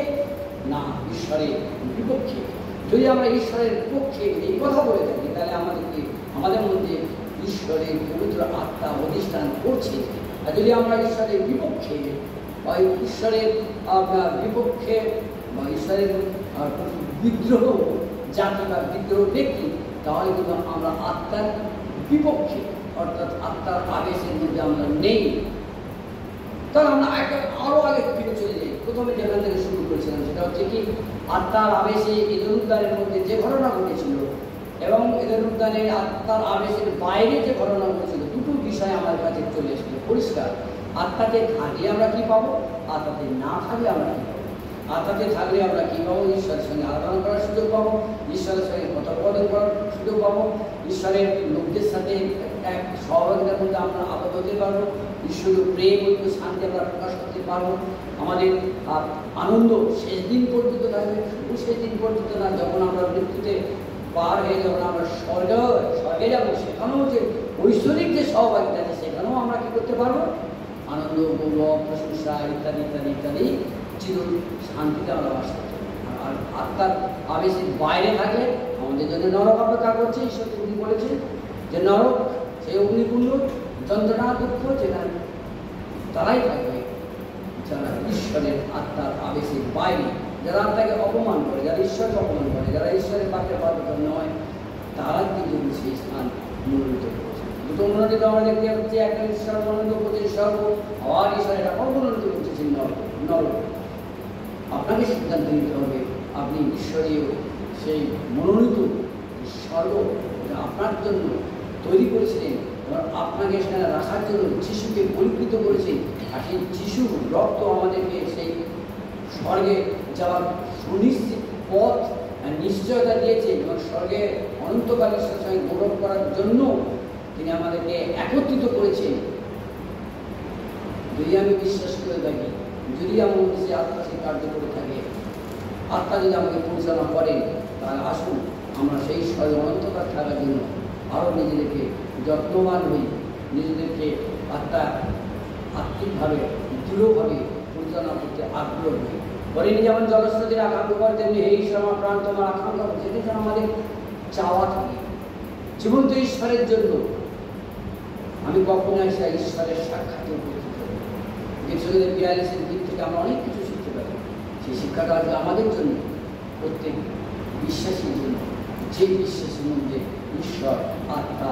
S7: না ঈশ্বরের বিপক্ষে। যদি আমরা ঈশ্বরের পক্ষে এই কথা বলে থাকি, তাহলে আমাদের মধ্যে ঈশ্বরের পবিত্র আত্মা অধিষ্ঠান করছে। আর যদি আমরা ঈশ্বরের বিপক্ষে বা ঈশ্বরের বিপক্ষে বা ঈশ্বরের বিদ্রোহ জাতি বা বিদ্রোহ ব্যক্তি, তাহলে কিন্তু আমরা আত্মার বিপক্ষে, অর্থাৎ আত্মার আবেশের মধ্যে আমরা নেই। তাহলে আমরা আরো আগে ফিরে চলে যাই, প্রথমে যেখান থেকে শুরু করেছিলাম, সেটা হচ্ছে কি, আত্মার আবেশে এদের উদ্যানের মধ্যে যে ঘটনা ঘটেছিল এবং এদের উদ্যানে আত্মার আবেশের বাইরে যে ঘটনা ঘটেছিল, দুটো বিষয় আমার কাছে চলে এসেছিল পরিষ্কার। আত্মাতে থাকলে আমরা কি পাবো, আত্মাতে না থাকলে আমরা কি পাবো। আত্মাতে থাকলে আমরা কি পাবো, ঈশ্বরের সঙ্গে আলোচনা করার সুযোগ পাবো, ঈশ্বরের সঙ্গে কথোপকথন করার সুযোগ পাবো, ঈশ্বরের লোকদের সাথে এক সহযোগিতার মধ্যে আমরা আবদ্ধ হতে পারবো, ঈশ্বরের প্রেম ও শান্তি আমরা প্রকাশ করতে পারবো। আমাদের আনন্দ শেষ দিন পর্যন্ত থাকবে, শুধু শেষ দিন পর্যন্ত না, যখন আমরা মৃত্যুতে পার হয়ে যখন আমরা স্বর্গে যাবো, সেখানেও যে ঐশ্বরিক যে সহভাগিতা আছে, সেখানেও আমরা কি করতে পারবো, আনন্দ, গৌরব, প্রশংসা ইত্যাদি ইত্যাদি ইত্যাদি চির শান্তিতে আমরা বাস করতে পারি। আর আত্মার আবেশের বাইরে থাকলে আমাদের জন্য নরক অপেক্ষা করছে। ঈশ্বর তিনি বলেছেন যে নরক সেই অগ্নিকুণ্ড, যন্ত্রণা, দুঃখ, যেখানে তারাই থাকবে যারা ঈশ্বরের আত্মার আবেশের বাইরে, যারা আত্মাকে অপমান করে, যারা ঈশ্বরকে অপমান করে, যারা ঈশ্বরের পাশে পাত্র নয়, তারা কিন্তু সেই স্থান মনোনীত করছে। দুটো মনোনীত আমরা দেখতে পাচ্ছি, একটা ঈশ্বর মনোনীত করছে স্বর্গ, আবার ঈশ্বর এটা অমনোনীত করছে নরক। আপনাকে সিদ্ধান্ত নিতে হবে, আপনি ঈশ্বরীয় সেই মনোনীত স্বর্গ আপনার জন্য তৈরি করেছিলেন এবং আপনাকে সেখানে রাখার জন্য যিশুকে পরিকৃত করেছেন। আর সেই যিশুর রক্ত আমাদেরকে সেই স্বর্গে যাওয়ার সুনিশ্চিত পথ নিশ্চয়তা দিয়েছে এবং স্বর্গে অনন্তকাল ঈশ্বরের সঙ্গে গৌরব করার জন্য তিনি আমাদেরকে একত্রিত করেছেন। যদি আমি বিশ্বাস করে থাকি, যদি আমার মধ্যে সে আত্মা সেই কার্য করে থাকে, আত্মা যদি আমাকে পরিচালনা করেন, তাহলে আসুন আমরা সেই স্বর্গে অনন্তকাল থাকার জন্য আরও নিজেদেরকে যত্নবান হই, নিজেদেরকে আত্মিকভাবে দৃঢ়ভাবে পরিচালনা করতে আগ্রহ হই। বলেনি যেমন জলস্রোতের আকাঙ্ক্ষা করে, তেমনি হে ঈশ্বর আমার প্রাণ তোমার আকাঙ্ক্ষা করে, যেটা যেন আমাদের চাওয়া থাকে জীবন্ত ঈশ্বরের জন্য। আমি কখনোই সেই ঈশ্বরের সাক্ষাৎ উপস্থিত হই। 42 দিক থেকে আমরা অনেক কিছু শিখতে পারি। সেই শিক্ষাটা আজকে আমাদের জন্য, প্রত্যেক বিশ্বাসীর জন্য, যে বিশ্বাসের মধ্যে ঈশ্বর আত্মা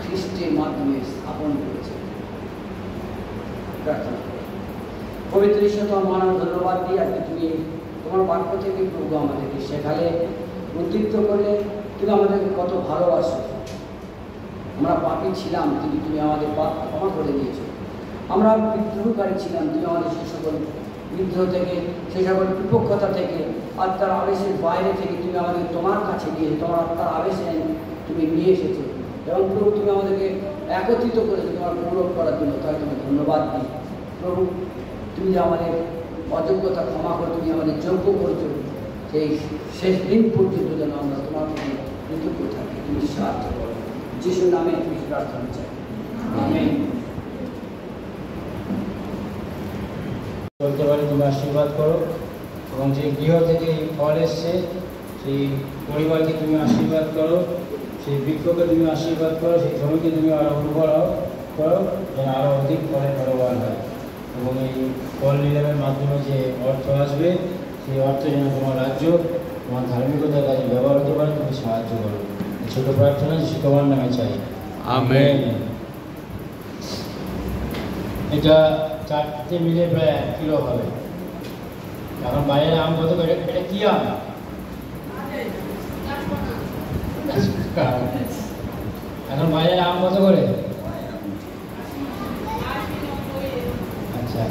S7: খ্রিস্টের মাধ্যমে স্থাপন করেছে। প্রার্থনা করি। পবিত্র ঈশ্বর, তোমার মহান ধন্যবাদ দিই, আজকে তুমি তোমার বাক্য থেকে প্রভু আমাদেরকে শেখালে, উদ্দীপ্ত করলে, তুমি আমাদেরকে কত ভালোবাসো। আমরা পাপী ছিলাম, তুমি আমাদের পাপ ক্ষমা করে দিয়েছো। আমরা বিদ্রোহকারী ছিলাম, তুমি আমাদের সেই সকল বিদ্রোহ থেকে, সেই সকল বিপক্ষতা থেকে, আত্মার আবেশের বাইরে থেকে তুমি আমাদের তোমার কাছে নিয়ে, তোমার আত্মার আবেশে তুমি নিয়ে এসেছো। এবং প্রভু তুমি আমাদেরকে একত্রিত করেছো তোমার গৌরব করার জন্য, তাই তোমাকে ধন্যবাদ দিই। প্রভু তুমি যে আমাদের অযোগ্যতা ক্ষমা করে তুমি আমাদের যোগ্য করেছো, সেই শেষ দিন পর্যন্ত যেন আমরা তোমার প্রতি কৃতজ্ঞ থাকি। তুমি সাহায্য করো, যিশুর নামে তুমি প্রার্থনা চাই, আমেন।
S11: বলতে পারি তুমি আশীর্বাদ করো, এবং যে গৃহ থেকে এই ফল এসছে সেই পরিবারকে তুমি আশীর্বাদ করো, সেই বৃক্ষকে তুমি আশীর্বাদ করো, সেই জমিকে তুমি আরও উর্বর করো, যেন আরও অধিক ফলে ফলবান হয়। এবং এই ফল নিলামের মাধ্যমে যে অর্থ আসবে সেই অর্থ যেন তোমার রাজ্য তোমার ধার্মিকতার কাজে ব্যবহার হতে পারে, তুমি সাহায্য করো। ছোট প্রার্থনা যিশু তোমার নামে চাই,
S2: আমেন।
S11: এটা 4টে মিলে প্রায় 1 কিলো হবে। এখন বাজারে আম কত করে? এটা কি আম? এখন বাজারে আম কত করে? আচ্ছা,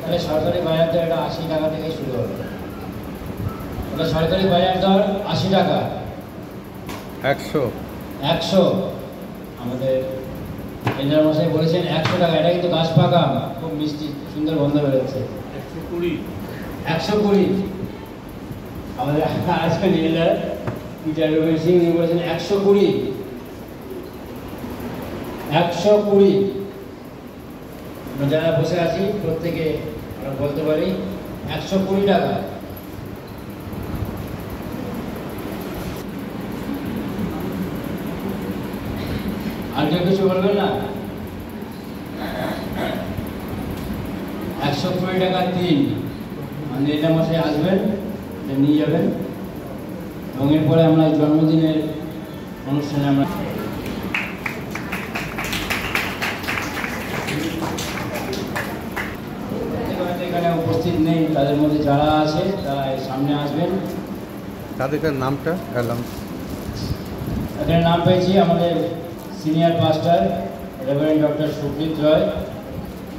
S11: তাহলে সরকারি বাজার দর এটা 80 টাকা থেকে শুরু হবে। তাহলে সরকারি বাজার দর 80 টাকা। 100 আমাদের এনার মশাই বলেছেন 100 টাকা। এটা কিন্তু গাছ পাকা আম, খুব মিষ্টি সুন্দর গন্ধ বেরোচ্ছে। 120 আমাদের আজকে নীলার পিটার রবীন্দ্র সিং উনি বলেছেন 120। আমরা যারা বসে আছি প্রত্যেকে আমরা বলতে পারি 120 টাকা। আর কেউ কিছু বলবেন না? 120 টাকা 3। মানে এটা মশাই আসবেন, এটা নিয়ে যাবেন, এবং এরপরে আমরা জন্মদিনের অনুষ্ঠানে আমরা এখানে উপস্থিত নেই, তাদের মধ্যে যারা আছে তারা সামনে আসবেন।
S2: তাদের নামটা এলাম।
S11: এখানে নাম পেয়েছি আমাদের সিনিয়র পাস্টার রেভারেন্ড ডক্টর সুপ্রিত রয়,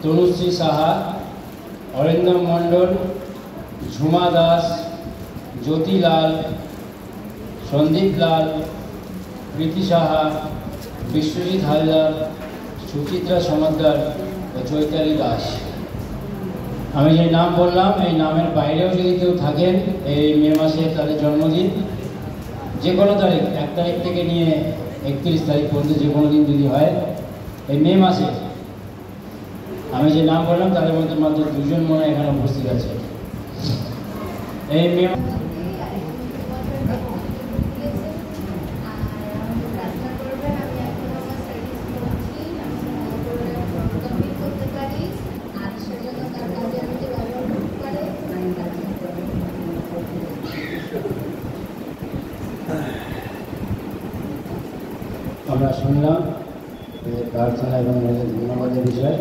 S11: তনুশ্রী সাহা, অরিন্দম মণ্ডল, ঝুমা দাস, জ্যোতি লাল, সন্দীপ লাল, প্রীতি সাহা, বিশ্বজিৎ হালদার, সুচিত্রা সমাদ্দার ও চৈতালি দাস। আমি যে নাম বললাম এই নামের বাইরেও যদি কেউ থাকেন এই মে মাসে তাদের জন্মদিন, যে কোনো তারিখ 1 তারিখ থেকে নিয়ে 31 তারিখ পর্যন্ত যে কোনো দিন যদি হয় এই মে মাসে, আমি যে নাম বললাম তাদের মধ্যে মাত্র 2 জন মনে হয় এখানে উপস্থিত আছে। এই মে আমরা শুনলাম প্রার্থনা এবং ধন্যবাদের বিষয়।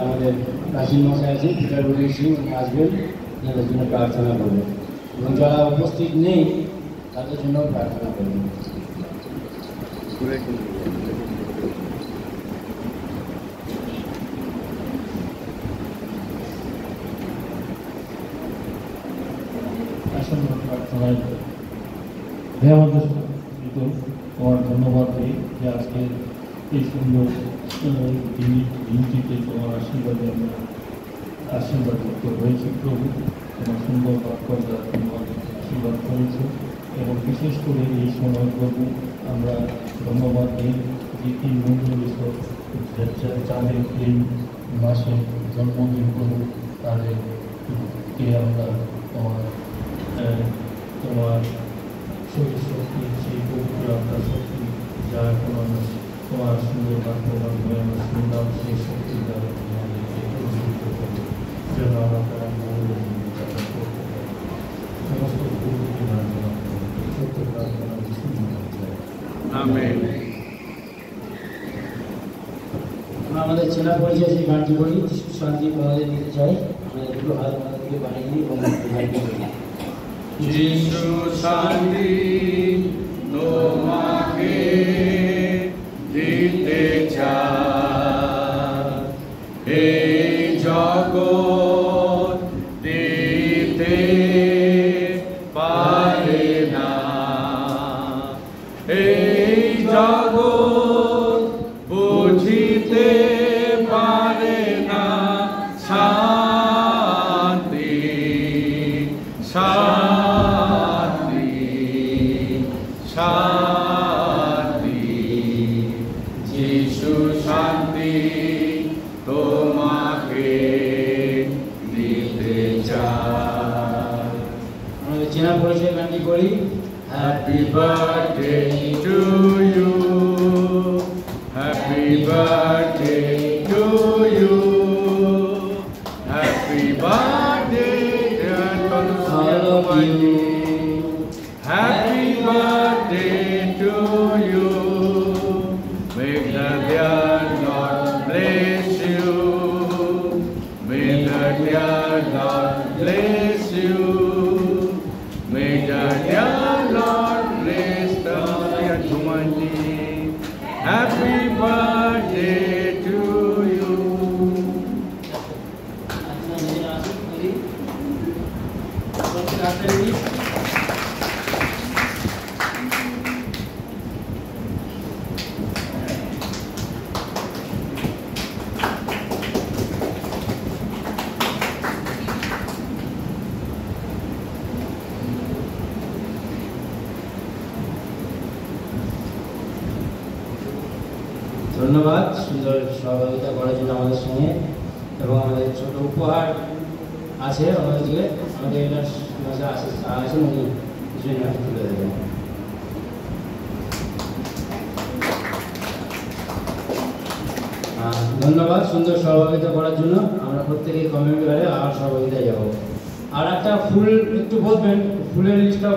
S11: আমাদের প্রাচীন মশাই আছে পিটার রবীন্দ্র সিং, উনি আসবেন, ওনাদের জন্য প্রার্থনা করবেন, এবং যারা উপস্থিত নেই তাদের জন্য প্রার্থনা করবেন।
S9: আসন্ন প্রার্থনায় আমাদের তোমার ধন্যবাদ দিই যে আজকে এই সুন্দর দিনটিতে তোমার আশীর্বাদে আমরা আশীর্বাদ করতে হয়েছি। প্রভু তোমার সুন্দর বাক্য দ্বারা তোমার আশীর্বাদ করেছে, এবং বিশেষ করে এই সময় প্রভু আমরা ধন্যবাদ দিই যে এই মন্দির যাদের এই মাসে জন্মদিন প্রভু তাদেরকে আমরা তোমার শরীর শক্তি, সেই পবিত্র আপনার শক্তি যা এখন আমরা তোমার সুন্দর বাক্য মাধ্যমে আমরা শুনলাম, সেই শক্তি দ্বারা আমাদেরকে প্রযুক্ত করবে যেন আমরা তারা মঙ্গল করতে পারি। সমস্ত ভুলকে প্রার্থনা করবো, সত্য প্রার্থনা
S11: আমরা আমাদের চেনা পরিচয় সেই গানটি বলি, যিশু শান্তি তোমাদের দিতে চাই। আমাদের দুটো হাত আমাদেরকে বানিয়ে দিই এবং
S8: যিশু শান্তি তোমাকে দিতে চায়, এই জগৎ দিতে পারে না, এই জগৎ child.
S11: আমাদের চেনা পরিচয় গানটি করি।
S8: Happy birthday to you. Happy birthday to you. Happy birthday, dear Tanusri. Happy birthday to you. May the dear Lord bless you. May the dear Lord bless you. May the dear Lord bless the Jumani. Happy birthday to you.
S11: ধন্যবাদ সুন্দর সহযোগিতা করার জন্য আমাদের সঙ্গে, এবং আমাদের ছোট উপহার আছে আমাদের দিকে, আমাদের আছেন উনি কিছু তুলে দেবেন। ধন্যবাদ সুন্দর সহযোগিতা করার জন্য। আমরা প্রত্যেকেই কমেন্ট করে আর সহযোগিতায় যাব। আর একটা ফুল একটু বলবেন, ফুলের লিস্টটা